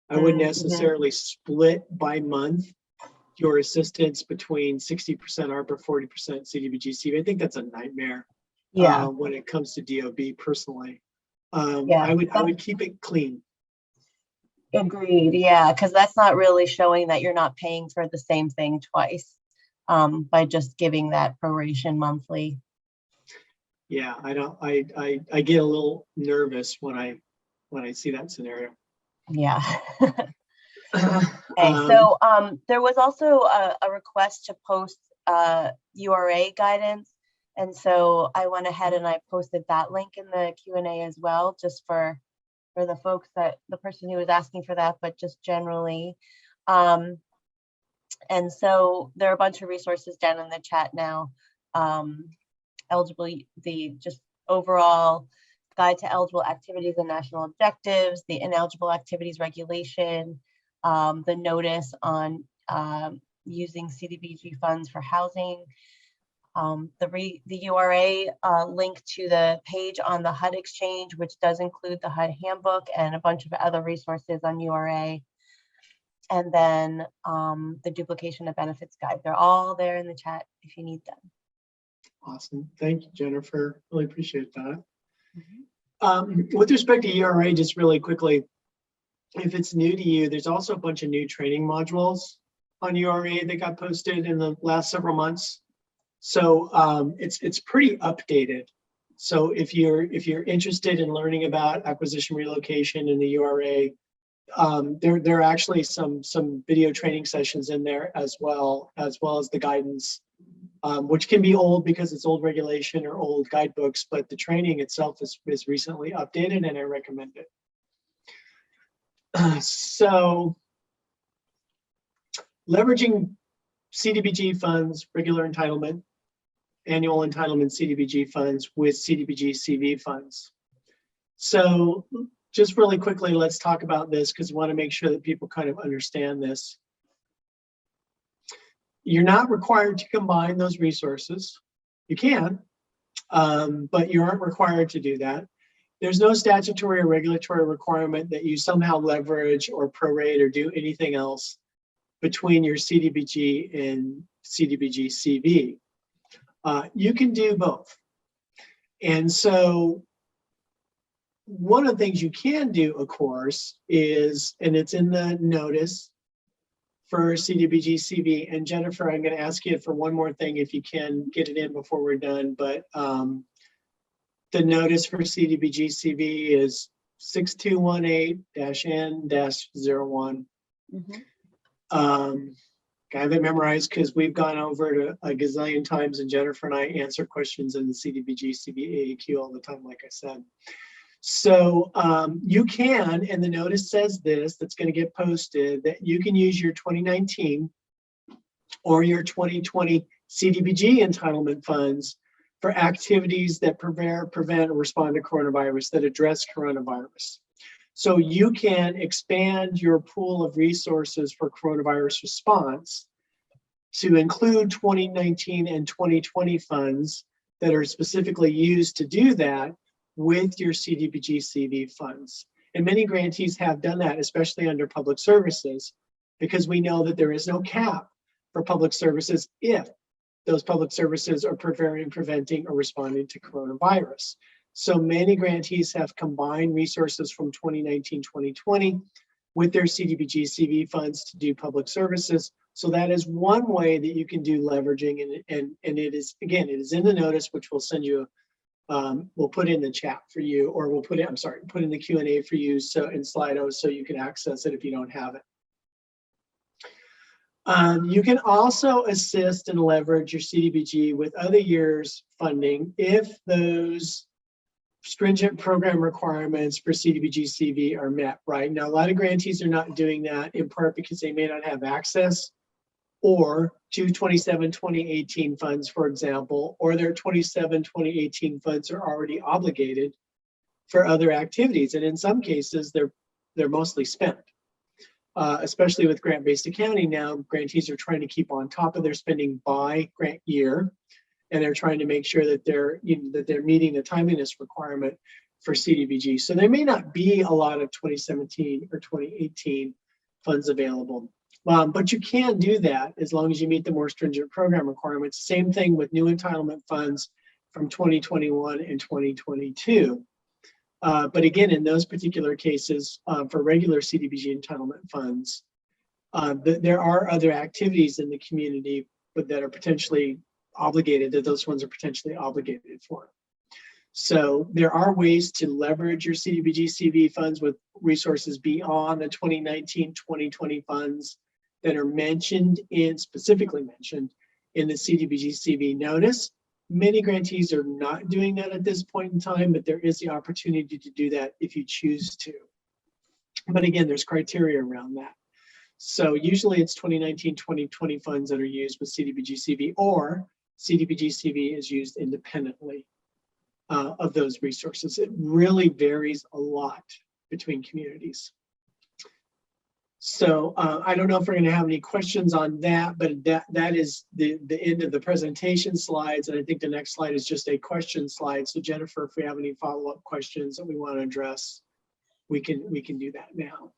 I wouldn't necessarily split by month your assistance between 60% ARPA, 40% CDBG-CV. I think that's a nightmare. Yeah. When it comes to DOB personally. Yeah. I would keep it clean. Agreed. Yeah, because that's not really showing that you're not paying for the same thing twice by just giving that proration monthly. Yeah, I get a little nervous when I see that scenario. Yeah. Okay, so there was also a request to post URA guidance. And so I went ahead and I posted that link in the Q&A as well, just for the folks the person who was asking for that, but just generally. And so there are a bunch of resources down in the chat now. The just overall guide to eligible activities and national objectives, the ineligible activities regulation, the notice on using CDBG funds for housing, the URA link to the page on the HUD Exchange, which does include the HUD handbook and a bunch of other resources on URA, and then the duplication of benefits guide. They're all there in the chat if you need them. Awesome. Thank you, Jennifer. Really appreciate that. With respect to URA, just really quickly, if it's new to you, there's also a bunch of new training modules on URA that got posted in the last several months. So it's pretty updated. So if you're interested in learning about acquisition relocation in the URA, there are actually some video training sessions in there as well as the guidance, which can be old because it's old regulation or old guidebooks, but the training itself is recently updated and I recommend it. So leveraging CDBG funds, regular entitlement, annual entitlement CDBG funds with CDBG-CV funds. So just really quickly, let's talk about this because we want to make sure that people kind of understand this. You're not required to combine those resources. You can, but you aren't required to do that. There's no statutory or regulatory requirement that you somehow leverage or prorate or do anything else between your CDBG and CDBG-CV. You can do both. And so one of the things you can do, of course, is, and it's in the notice for CDBG-CV, and Jennifer, I'm going to ask you for one more thing if you can get it in before we're done, but the notice for CDBG-CV is 6218-N-01. I have it memorized because we've gone over it a gazillion times, and Jennifer and I answer questions in the CDBG-CV AAQ all the time, like I said. So you can, and the notice says this, that's going to get posted, that you can use your 2019 or your 2020 CDBG entitlement funds for activities that prevent or respond to coronavirus, that address coronavirus. So you can expand your pool of resources for coronavirus response to include 2019 and 2020 funds that are specifically used to do that with your CDBG-CV funds. And many grantees have done that, especially under public services, because we know that there is no cap for public services if those public services are preventing, or responding to coronavirus. So many grantees have combined resources from 2019, 2020 with their CDBG-CV funds to do public services. So that is one way that you can do leveraging, and it is, again, it is in the notice, which we'll send you, we'll put in the chat for you, or we'll put it, I'm sorry, put in the Q&A for you, so in Slido, so you can access it if you don't have it. You can also assist and leverage your CDBG with other years' funding if those stringent program requirements for CDBG-CV are met, right? Now, a lot of grantees are not doing that, in part because they may not have access or to 27-2018 funds, for example, or their 27-2018 funds are already obligated for other activities. And in some cases, they're mostly spent. Especially with grant-based accounting now, grantees are trying to keep on top of their spending by grant year, and they're trying to make sure that they're meeting the timeliness requirement for CDBG. So there may not be a lot of 2017 or 2018 funds available, but you can do that as long as you meet the more stringent program requirements. Same thing with new entitlement funds from 2021 and 2022. But again, in those particular cases, for regular CDBG entitlement funds, there are other activities in the community but that are potentially obligated, that those funds are potentially obligated for. So there are ways to leverage your CDBG-CV funds with resources beyond the 2019-2020 funds that are specifically mentioned in the CDBG-CV notice. Many grantees are not doing that at this point in time, but there is the opportunity to do that if you choose to. But again, there's criteria around that. So usually it's 2019-2020 funds that are used with CDBG-CV, or CDBG-CV is used independently of those resources. It really varies a lot between communities. So I don't know if we're going to have any questions on that, but that is the end of the presentation slides. And I think the next slide is just a question slide. So Jennifer, if we have any follow-up questions that we want to address, we can do that now.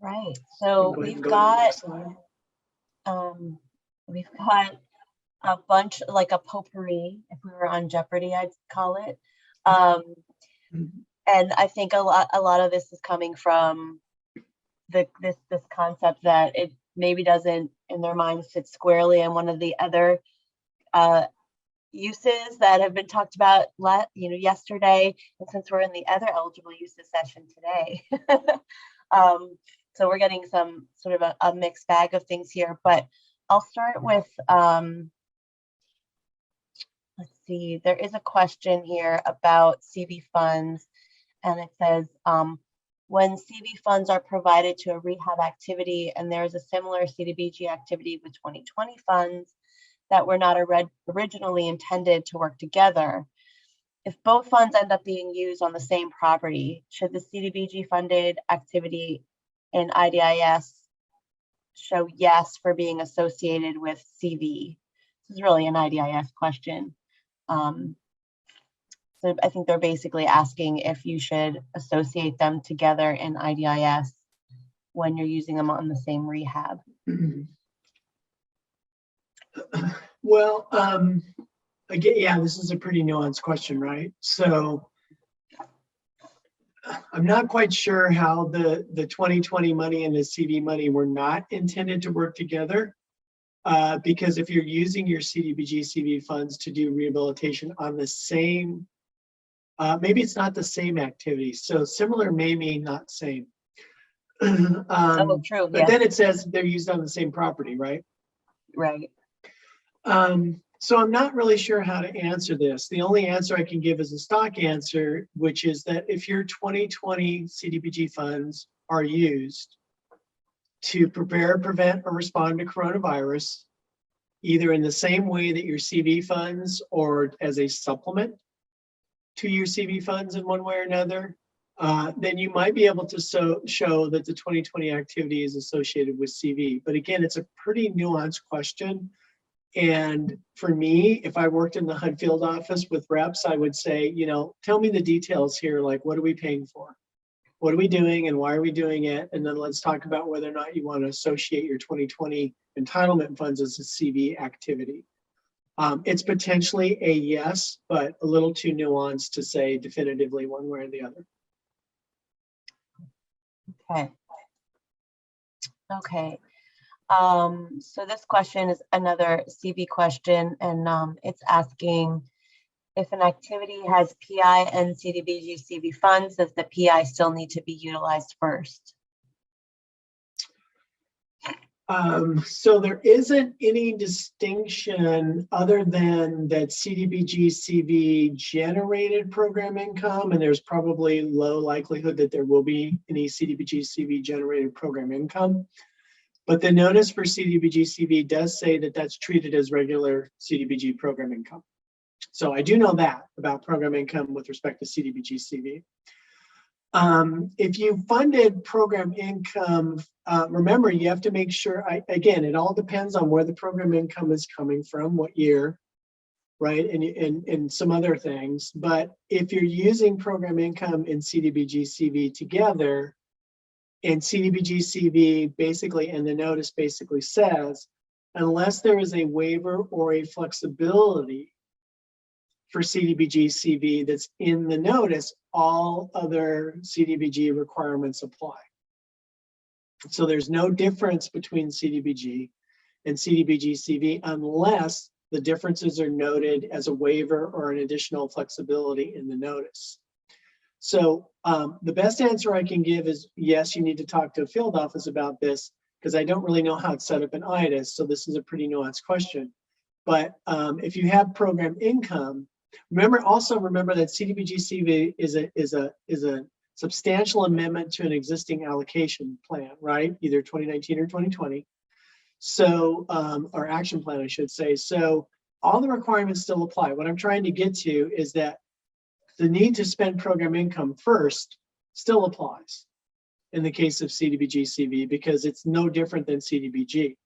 Right. So we've got a bunch, like a potpourri, if we were on Jeopardy, I'd call it. And I think a lot of this is coming from this concept that it maybe doesn't in their minds fit squarely in one of the other uses that have been talked about yesterday, and since we're in the other eligible uses session today. So we're getting some sort of a mixed bag of things here, but I'll start with let's see, there is a question here about CV funds, and it says when CV funds are provided to a rehab activity and there's a similar CDBG activity with 2020 funds that were not originally intended to work together, if both funds end up being used on the same property, should the CDBG funded activity in IDIS show yes for being associated with CV? This is really an IDIS question. So I think they're basically asking if you should associate them together in IDIS when you're using them on the same rehab. Well, again, yeah, this is a pretty nuanced question, right? So I'm not quite sure how the 2020 money and the CD money were not intended to work together. Because if you're using your CDBG-CV funds to do rehabilitation on the same, maybe it's not the same activity. So similar may mean not same. Oh, true. But then it says they're used on the same property, right? Right. So I'm not really sure how to answer this. The only answer I can give is a stock answer, which is that if your 2020 CDBG funds are used to prepare, prevent, or respond to coronavirus, either in the same way that your CV funds or as a supplement to your CV funds in one way or another, then you might be able to show that the 2020 activity is associated with CV. But again, it's a pretty nuanced question. And for me, if I worked in the HUD field office with reps, I would say, you know, tell me the details here, like what are we paying for? What are we doing and why are we doing it? And then let's talk about whether or not you want to associate your 2020 entitlement funds as a CV activity. It's potentially a yes, but a little too nuanced to say definitively one way or the other. Okay. Okay. So this question is another CV question, and it's asking if an activity has PI and CDBG-CV funds, does the PI still need to be utilized first? So there isn't any distinction other than that CDBG-CV generated program income, and there's probably low likelihood that there will be any CDBG-CV generated program income. But the notice for CDBG-CV does say that that's treated as regular CDBG program income. So I do know that about program income with respect to CDBG-CV. If you funded program income, remember you have to make sure, again, it all depends on where the program income is coming from, what year, right, and some other things. But if you're using program income and CDBG-CV together, and CDBG-CV basically, and the notice basically says, unless there is a waiver or a flexibility for CDBG-CV that's in the notice, all other CDBG requirements apply. So there's no difference between CDBG and CDBG-CV unless the differences are noted as a waiver or an additional flexibility in the notice. So the best answer I can give is yes, you need to talk to a field office about this because I don't really know how it's set up in IDIS. So this is a pretty nuanced question. But if you have program income, remember that CDBG-CV is a substantial amendment to an existing allocation plan, right? Either 2019 or 2020. So, or action plan, I should say. So all the requirements still apply. What I'm trying to get to is that the need to spend program income first still applies in the case of CDBG-CV because it's no different than CDBG.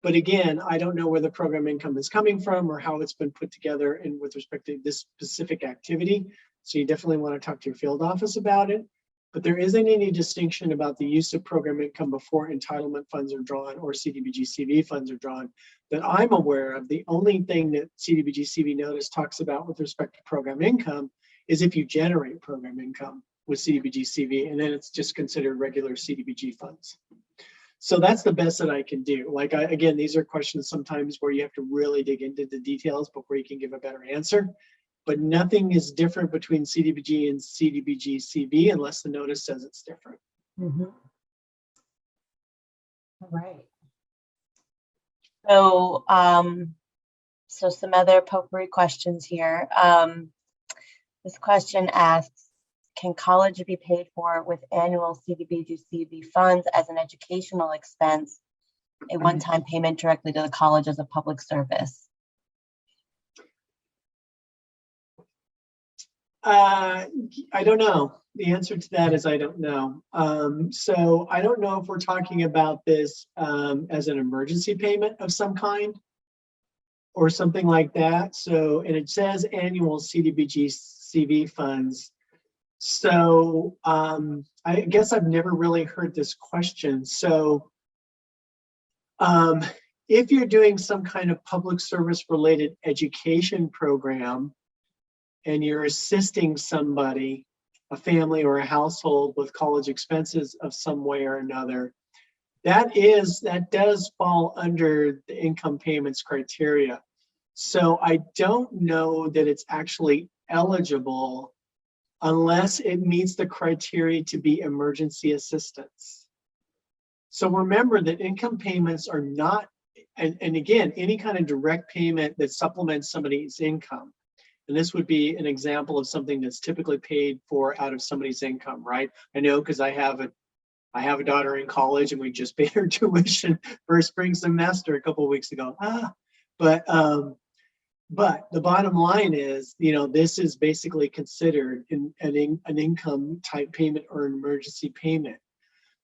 But again, I don't know where the program income is coming from or how it's been put together and with respect to this specific activity. So you definitely want to talk to your field office about it. But there isn't any distinction about the use of program income before entitlement funds are drawn or CDBG-CV funds are drawn that I'm aware of. The only thing that CDBG-CV notice talks about with respect to program income is if you generate program income with CDBG-CV, and then it's just considered regular CDBG funds. So that's the best that I can do. Like, again, these are questions sometimes where you have to really dig into the details before you can give a better answer. But nothing is different between CDBG and CDBG-CV unless the notice says it's different. Mm-hmm. All right. So, so some other potpourri questions here. This question asks, can college be paid for with annual CDBG-CV funds as an educational expense, a one-time payment directly to the college as a public service? I don't know. The answer to that is I don't know. So I don't know if we're talking about this as an emergency payment of some kind or something like that. So, and it says annual CDBG CV funds. So I guess I've never really heard this question. So if you're doing some kind of public service related education program and you're assisting somebody, a family or a household with college expenses of some way or another, that does fall under the income payments criteria. So I don't know that it's actually eligible unless it meets the criteria to be emergency assistance. So remember that income payments are not, and again, any kind of direct payment that supplements somebody's income. And this would be an example of something that's typically paid for out of somebody's income, right? I know because I have a daughter in college and we just paid her tuition for a spring semester a couple of weeks ago. But the bottom line is, this is basically considered an income type payment or an emergency payment.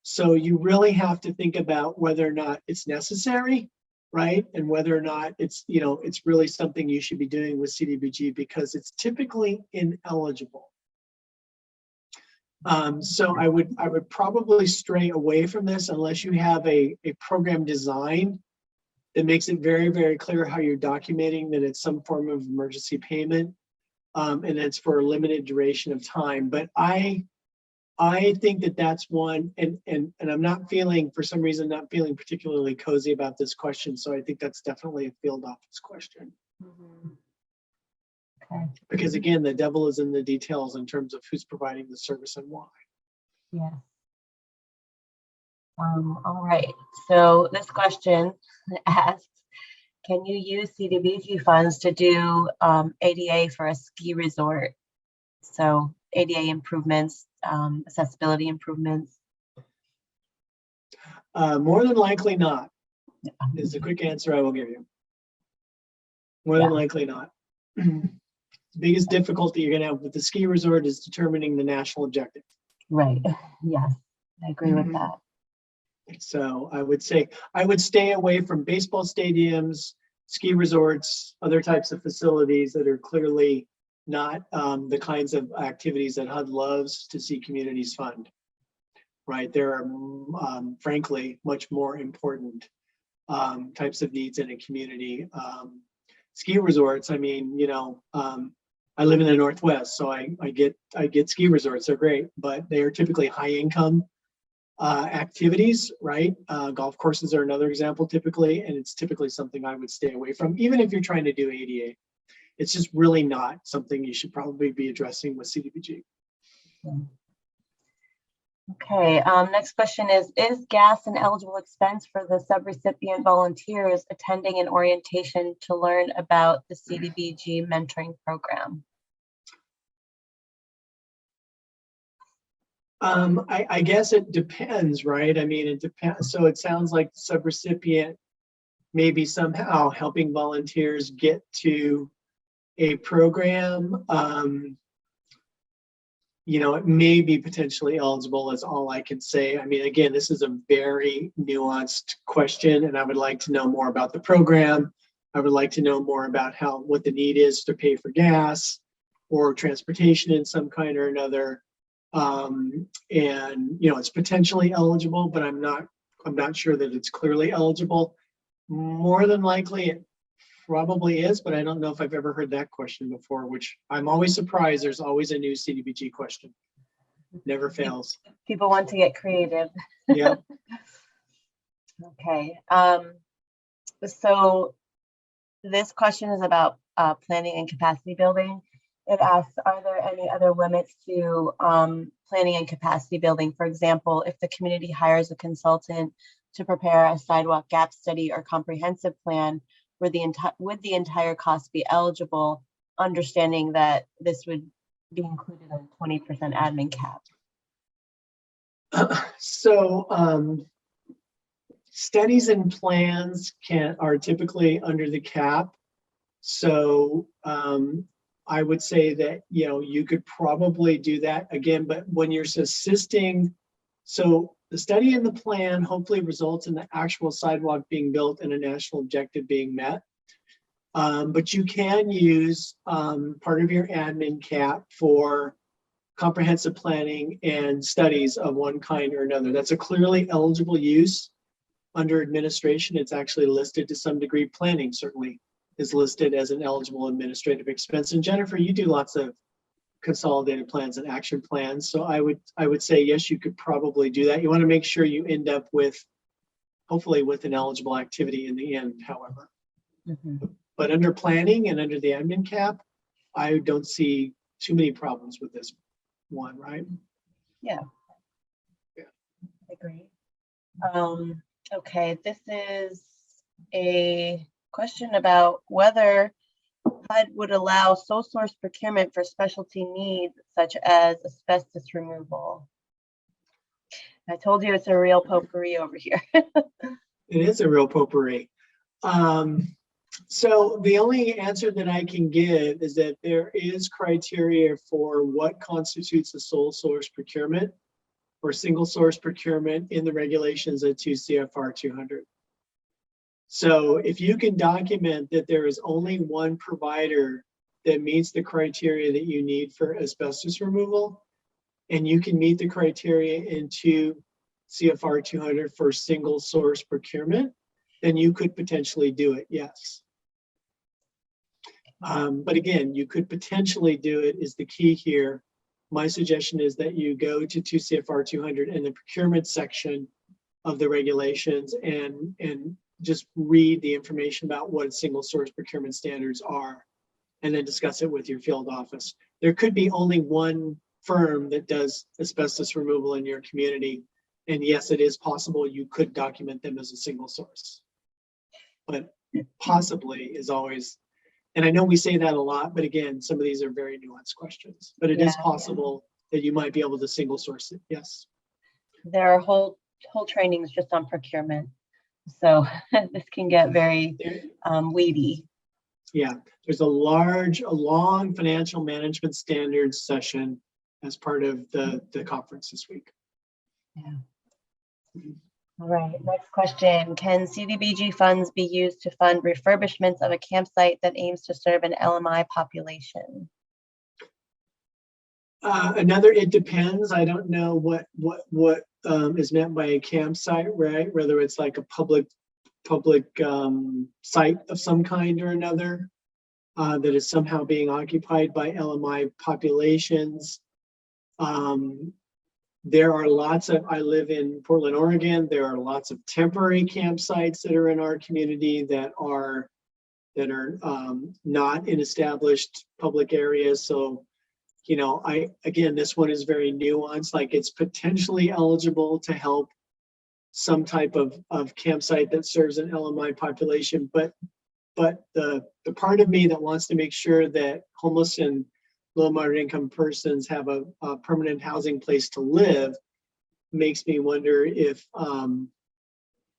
So you really have to think about whether or not it's necessary, right? And whether or not it's really something you should be doing with CDBG, because it's typically ineligible. So I would probably stray away from this unless you have a program design that makes it very, very clear how you're documenting that it's some form of emergency payment, and it's for a limited duration of time. But I think that that's one, and I'm not feeling, for some reason, not feeling particularly cozy about this question. So I think that's definitely a field office question. Mm-hmm. Okay. Because again, the devil is in the details in terms of who's providing the service and why. Yeah. All right. So this question asks, can you use CDBG funds to do ADA for a ski resort? So ADA improvements, accessibility improvements. More than likely not, is the quick answer I will give you. More than likely not. The biggest difficulty you're going to have with the ski resort is determining the national objective. Right. Yes, I agree with that. So I would say I would stay away from baseball stadiums, ski resorts, other types of facilities that are clearly not the kinds of activities that HUD loves to see communities fund. Right, there are frankly much more important types of needs in a community. Ski resorts, I mean, I live in the Northwest, so I get ski resorts. They're great, but they are typically high income activities, right? Golf courses are another example typically, and it's typically something I would stay away from, even if you're trying to do ADA. It's just really not something you should probably be addressing with CDBG. Okay, next question is gas an eligible expense for the subrecipient volunteers attending an orientation to learn about the CDBG mentoring program? I guess it depends, right? I mean, it depends. So it sounds like the subrecipient may be somehow helping volunteers get to a program. It may be potentially eligible, is all I can say. I mean, again, this is a very nuanced question, and I would like to know more about the program. I would like to know more about what the need is to pay for gas or transportation in some kind or another. And it's potentially eligible, but I'm not sure that it's clearly eligible. More than likely it probably is, but I don't know if I've ever heard that question before, which I'm always surprised. There's always a new CDBG question. Never fails. People want to get creative. Yeah. Okay. So this question is about planning and capacity building. It asks, are there any other limits to planning and capacity building? For example, if the community hires a consultant to prepare a sidewalk gap study or comprehensive plan, would the entire cost be eligible, understanding that this would be included in a 20% admin cap? So studies and plans are typically under the cap. So I would say that you could probably do that again, but when you're assisting, so the study and the plan hopefully results in the actual sidewalk being built and a national objective being met. But you can use part of your admin cap for comprehensive planning and studies of one kind or another. That's a clearly eligible use under administration. It's actually listed to some degree. Planning certainly is listed as an eligible administrative expense. And Jennifer, you do lots of consolidated plans and action plans. So I would say, yes, you could probably do that. You want to make sure you end up with, hopefully with an eligible activity in the end, however. But under planning and under the admin cap, I don't see too many problems with this one, right? Yeah. Agree. Okay, this is a question about whether HUD would allow sole source procurement for specialty needs such as asbestos removal. I told you it's a real potpourri over here. It is a real potpourri. So the only answer that I can give is that there is criteria for what constitutes a sole source procurement or single source procurement in the regulations at 2 CFR 200. So if you can document that there is only one provider that meets the criteria that you need for asbestos removal, and you can meet the criteria in 2 CFR 200 for single source procurement, then you could potentially do it, yes. But again, you could potentially do it is the key here. My suggestion is that you go to 2 CFR 200 and the procurement section of the regulations and just read the information about what single source procurement standards are, and then discuss it with your field office. There could be only one firm that does asbestos removal in your community. And yes, it is possible you could document them as a single source. But possibly is always, and I know we say that a lot, but again, some of these are very nuanced questions. But it is possible that you might be able to single source it, yes. There are whole trainings just on procurement. So this can get very weedy. Yeah, there's a long financial management standards session as part of the conference this week. Yeah. All right, next question. Can CDBG funds be used to fund refurbishments of a campsite that aims to serve an LMI population? It depends. I don't know what is meant by a campsite, right? Whether it's like a public site of some kind or another that is somehow being occupied by LMI populations. There are lots of, I live in Portland, Oregon. There are lots of temporary campsites that are in our community that are not in established public areas. So, you know, again, this one is very nuanced. Like it's potentially eligible to help some type of campsite that serves an LMI population, but the part of me that wants to make sure that homeless and low moderate income persons have a permanent housing place to live makes me wonder if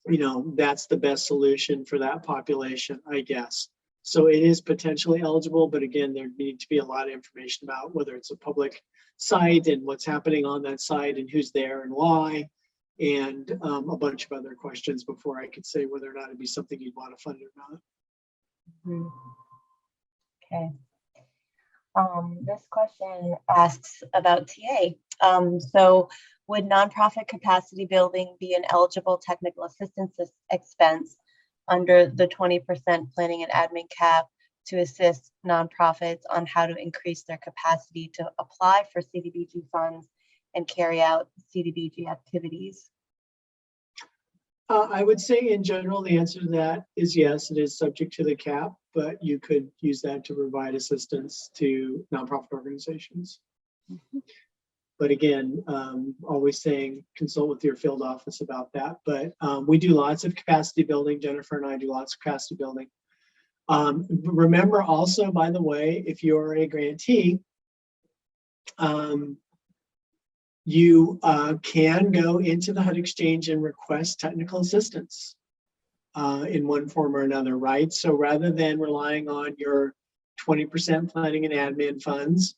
you know, that's the best solution for that population, I guess. So it is potentially eligible, but again, there needs to be a lot of information about whether it's a public site and what's happening on that site and who's there and why, and a bunch of other questions before I could say whether or not it'd be something you'd want to fund or not. Okay. This question asks about TA. So would nonprofit capacity building be an eligible technical assistance expense under the 20% planning and admin cap to assist nonprofits on how to increase their capacity to apply for CDBG funds and carry out CDBG activities? I would say in general, the answer to that is yes, it is subject to the cap, but you could use that to provide assistance to nonprofit organizations. But again, always saying consult with your field office about that. But we do lots of capacity building. Jennifer and I do lots of capacity building. Remember also, by the way, if you're a grantee, you can go into the HUD Exchange and request technical assistance in one form or another, right? So rather than relying on your 20% planning and admin funds,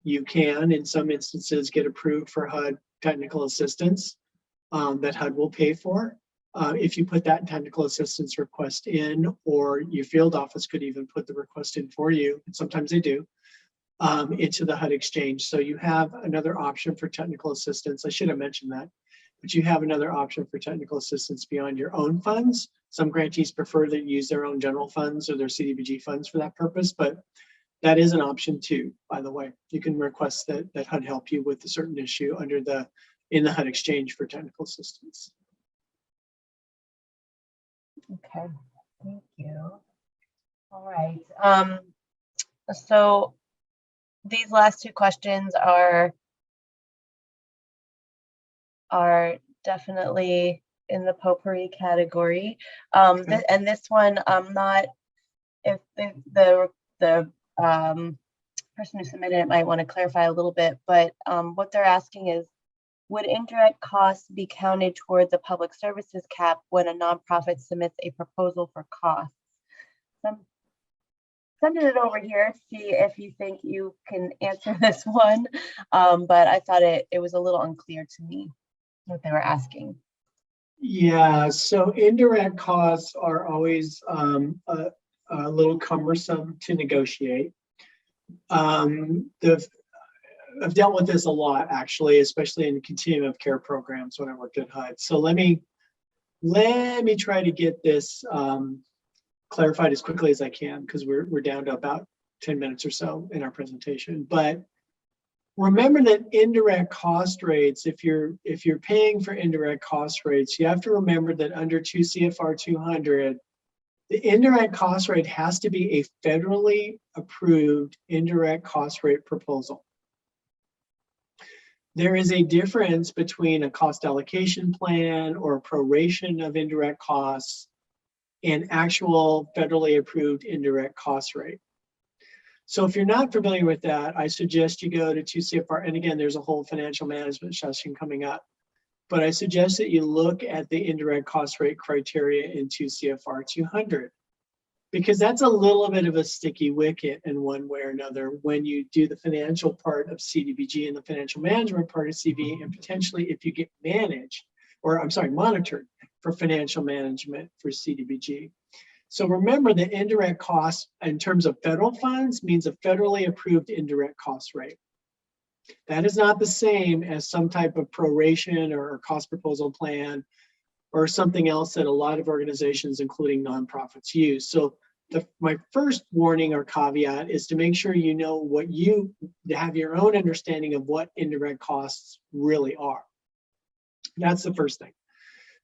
you can, in some instances, get approved for HUD technical assistance that HUD will pay for. if you put that technical assistance request in, or your field office could even put the request in for you, and sometimes they do, into the HUD exchange. So you have another option for technical assistance. I should have mentioned that, but you have another option for technical assistance beyond your own funds. Some grantees prefer to use their own general funds or their CDBG funds for that purpose, but that is an option too, by the way. You can request that HUD help you with a certain issue in the HUD exchange for technical assistance. Okay, thank you. All right. So these last two questions are definitely in the potpourri category. Okay. And this one, I'm not, if the person who submitted it might want to clarify a little bit, but what they're asking is, would indirect costs be counted toward the public services cap when a nonprofit submits a proposal for costs? Sending it over here, see if you think you can answer this one. But I thought it was a little unclear to me what they were asking. Yeah, so indirect costs are always a little cumbersome to negotiate. I've dealt with this a lot, actually, especially in continuum of care programs when I worked at HUD. So let me try to get this clarified as quickly as I can, because we're down to about 10 minutes or so in our presentation. But remember that indirect cost rates, if you're paying for indirect cost rates, you have to remember that under 2 CFR 200, the indirect cost rate has to be a federally approved indirect cost rate proposal. There is a difference between a cost allocation plan or a proration of indirect costs and actual federally approved indirect cost rate. So if you're not familiar with that, I suggest you go to 2 CFR, and again, there's a whole financial management session coming up, but I suggest that you look at the indirect cost rate criteria in 2 CFR 200, because that's a little bit of a sticky wicket in one way or another when you do the financial part of CDBG and the financial management part of CV, and potentially if you get monitored for financial management for CDBG. So remember, the indirect cost in terms of federal funds means a federally approved indirect cost rate. That is not the same as some type of proration or cost proposal plan or something else that a lot of organizations, including nonprofits, use. So my first warning or caveat is to make sure you know to have your own understanding of what indirect costs really are. That's the first thing.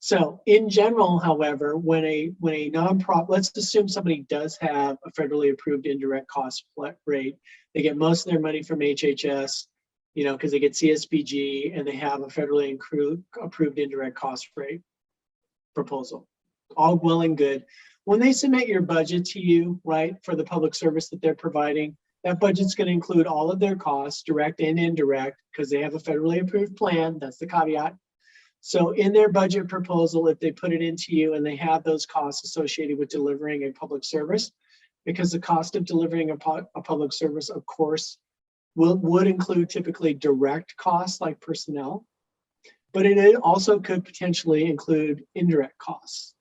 So in general, however, when a nonprofit, let's assume somebody does have a federally approved indirect cost rate, they get most of their money from HHS, because they get CSBG and they have a federally approved indirect cost rate proposal. All well and good. When they submit your budget to you, right, for the public service that they're providing, that budget's going to include all of their costs, direct and indirect, because they have a federally approved plan. That's the caveat. So in their budget proposal, if they put it into you and they have those costs associated with delivering a public service, because the cost of delivering a public service, of course, would include typically direct costs like personnel, but it also could potentially include indirect costs.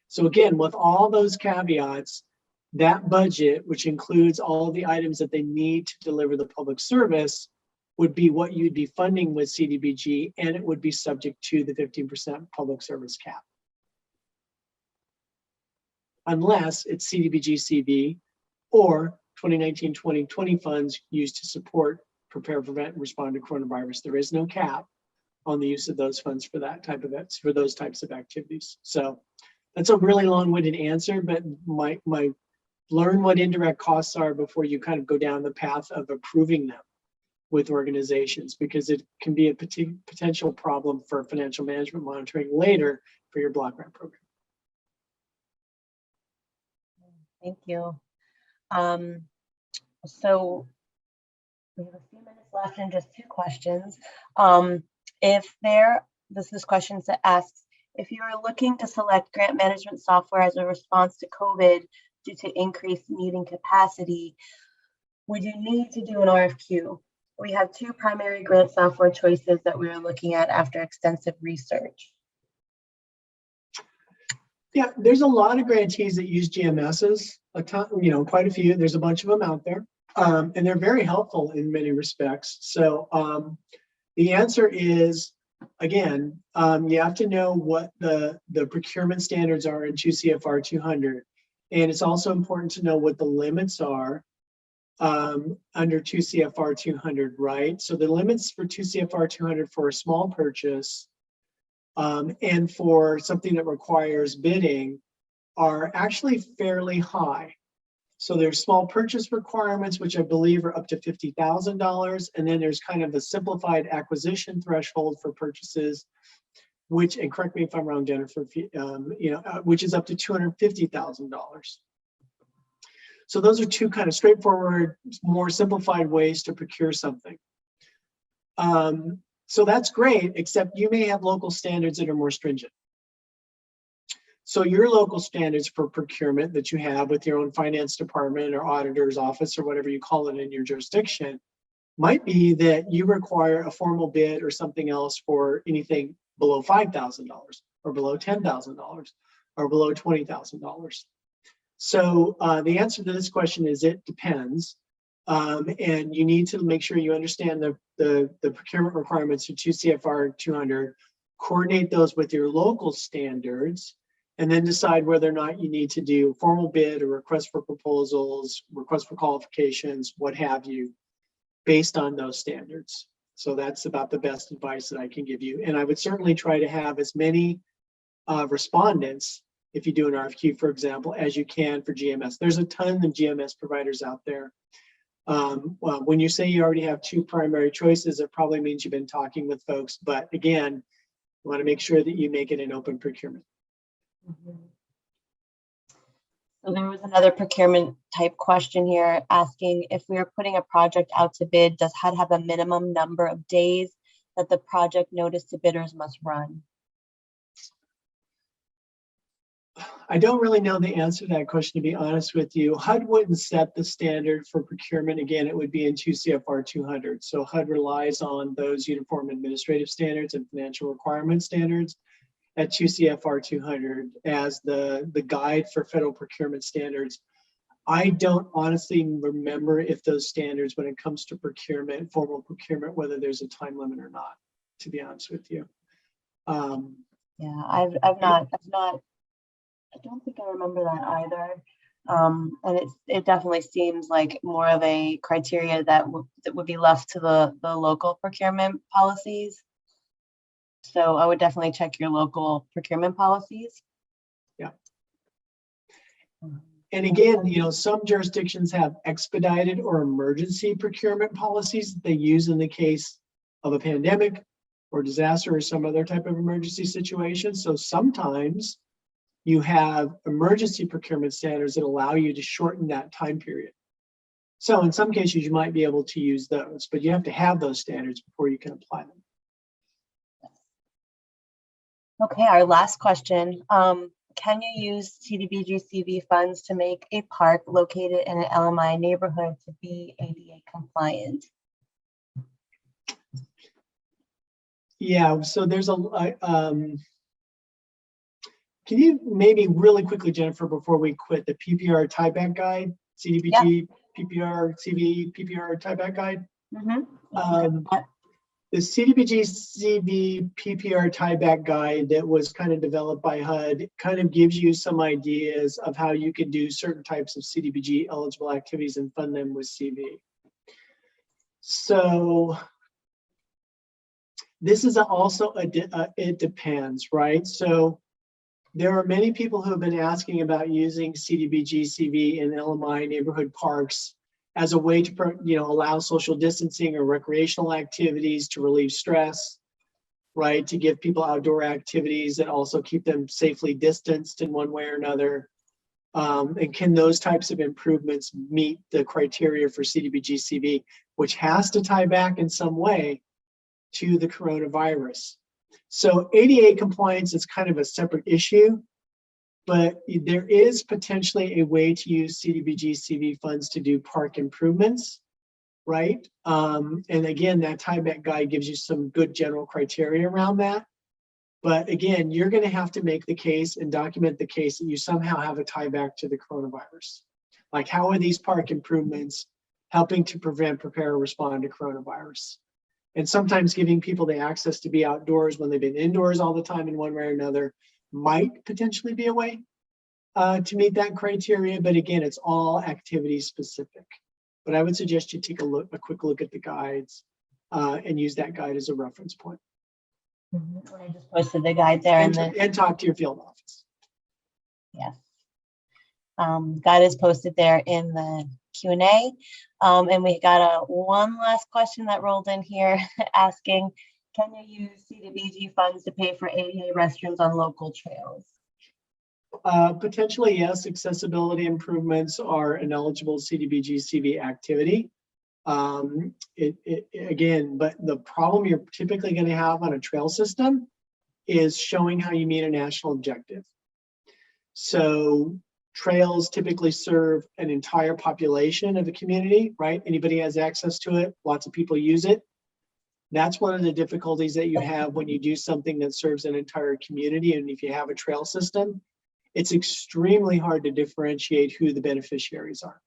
So again, with all those caveats, that budget, which includes all the items that they need to deliver the public service, would be what you'd be funding with CDBG, and it would be subject to the 15% public service cap. Unless it's CDBG-CV or 2019-2020 funds used to support, prepare, prevent, and respond to coronavirus. There is no cap on the use of those funds for those types of activities. So that's a really long-winded answer, but learn what indirect costs are before you kind of go down the path of approving them with organizations, because it can be a potential problem for financial management monitoring later for your block grant program. Thank you. So we have a few minutes left and just 2 questions. This question asks, if you are looking to select grant management software as a response to COVID due to increased needing capacity, would you need to do an RFQ? We have 2 primary grant software choices that we are looking at after extensive research. Yeah, there's a lot of grantees that use GMSs, a ton, quite a few. There's a bunch of them out there, and they're very helpful in many respects. So the answer is, again, you have to know what the procurement standards are in 2 CFR 200, and it's also important to know what the limits are under 2 CFR 200, right? So the limits for 2 CFR 200 for a small purchase and for something that requires bidding are actually fairly high. So there's small purchase requirements, which I believe are up to $50,000. And then there's kind of a simplified acquisition threshold for purchases, which, and correct me if I'm wrong, Jennifer, which is up to $250,000. So those are two kind of straightforward, more simplified ways to procure something. So that's great, except you may have local standards that are more stringent. So your local standards for procurement that you have with your own finance department or auditor's office or whatever you call it in your jurisdiction might be that you require a formal bid or something else for anything below $5,000 or below $10,000 or below $20,000. So the answer to this question is it depends. And you need to make sure you understand the procurement requirements of 2 CFR 200, coordinate those with your local standards, and then decide whether or not you need to do formal bid or request for proposals, request for qualifications, what have you, based on those standards. So that's about the best advice that I can give you. And I would certainly try to have as many respondents, if you do an RFQ, for example, as you can for GMS. There's a ton of GMS providers out there. Well, when you say you already have 2 primary choices, it probably means you've been talking with folks. But again, you want to make sure that you make it an open procurement. So there was another procurement type question here asking if we are putting a project out to bid, does HUD have a minimum number of days that the project notice to bidders must run? I don't really know the answer to that question, to be honest with you. HUD wouldn't set the standard for procurement. Again, it would be in 2 CFR 200. So HUD relies on those uniform administrative standards and financial requirement standards at 2 CFR 200 as the guide for federal procurement standards. I don't honestly remember if those standards, when it comes to procurement, formal procurement, whether there's a time limit or not, to be honest with you. Yeah, I don't think I remember that either. And it definitely seems like more of a criteria that would be left to the local procurement policies. So I would definitely check your local procurement policies. Yeah. And again, some jurisdictions have expedited or emergency procurement policies that they use in the case of a pandemic or disaster or some other type of emergency situation. So sometimes you have emergency procurement standards that allow you to shorten that time period. So in some cases, you might be able to use those, but you have to have those standards before you can apply them. Okay, our last question. Can you use CDBG-CV funds to make a park located in an LMI neighborhood to be ADA compliant? Yeah, so there's can you maybe really quickly, Jennifer, before we quit, the PPR tieback guide, CDBG, PPR, CV, PPR tieback guide? The CDBG-CV PPR tieback guide that was kind of developed by HUD kind of gives you some ideas of how you can do certain types of CDBG eligible activities and fund them with CV. So this is also it depends, right? So there are many people who have been asking about using CDBG-CV in LMI neighborhood parks as a way to allow social distancing or recreational activities to relieve stress, right? To give people outdoor activities that also keep them safely distanced in one way or another. And can those types of improvements meet the criteria for CDBG-CV, which has to tie back in some way to the coronavirus? So ADA compliance is kind of a separate issue, but there is potentially a way to use CDBG-CV funds to do park improvements, right? And again, that tieback guide gives you some good general criteria around that. But again, you're going to have to make the case and document the case that you somehow have a tie back to the coronavirus. Like, how are these park improvements helping to prevent, prepare, or respond to coronavirus? And sometimes giving people the access to be outdoors when they've been indoors all the time in one way or another might potentially be a way to meet that criteria. But again, it's all activity specific. But I would suggest you take a quick look at the guides and use that guide as a reference point. I just posted the guide there, and talk to your field office. Yes. Guide is posted there in the Q&A. And we got one last question that rolled in here asking, can you use CDBG funds to pay for ADA restrooms on local trails? Potentially, yes. Accessibility improvements are an eligible CDBG-CV activity. Again, but the problem you're typically going to have on a trail system is showing how you meet a national objective. So trails typically serve an entire population of the community, right? Anybody has access to it, lots of people use it. That's one of the difficulties that you have when you do something that serves an entire community. And if you have a trail system, it's extremely hard to differentiate who the beneficiaries are.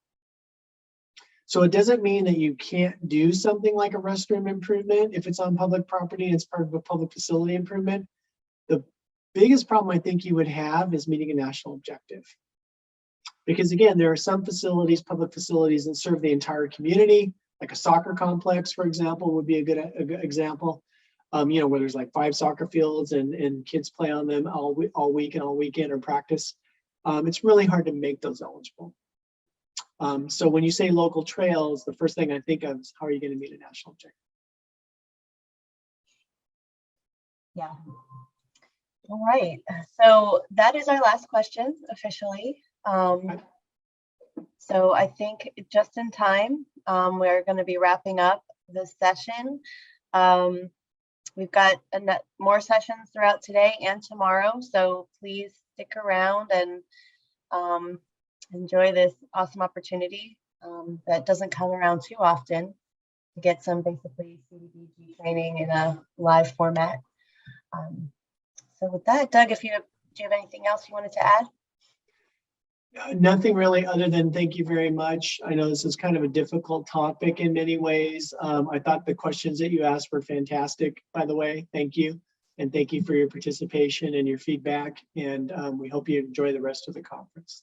So it doesn't mean that you can't do something like a restroom improvement if it's on public property and it's part of a public facility improvement. The biggest problem I think you would have is meeting a national objective. Because again, there are some facilities, public facilities, that serve the entire community, like a soccer complex, for example, would be a good example. You know, where there's like 5 soccer fields and kids play on them all week and all weekend or practice. It's really hard to make those eligible. So when you say local trails, the first thing I think of is how are you going to meet a national objective? Yeah. All right. So that is our last question officially. So I think just in time, we're going to be wrapping up this session. We've got more sessions throughout today and tomorrow, so please stick around and enjoy this awesome opportunity that doesn't come around too often to get some basically CDBG training in a live format. So with that, Doug, do you have anything else you wanted to add? Nothing really, other than thank you very much. I know this is kind of a difficult topic in many ways. I thought the questions that you asked were fantastic, by the way. Thank you. And thank you for your participation and your feedback. And we hope you enjoy the rest of the conference.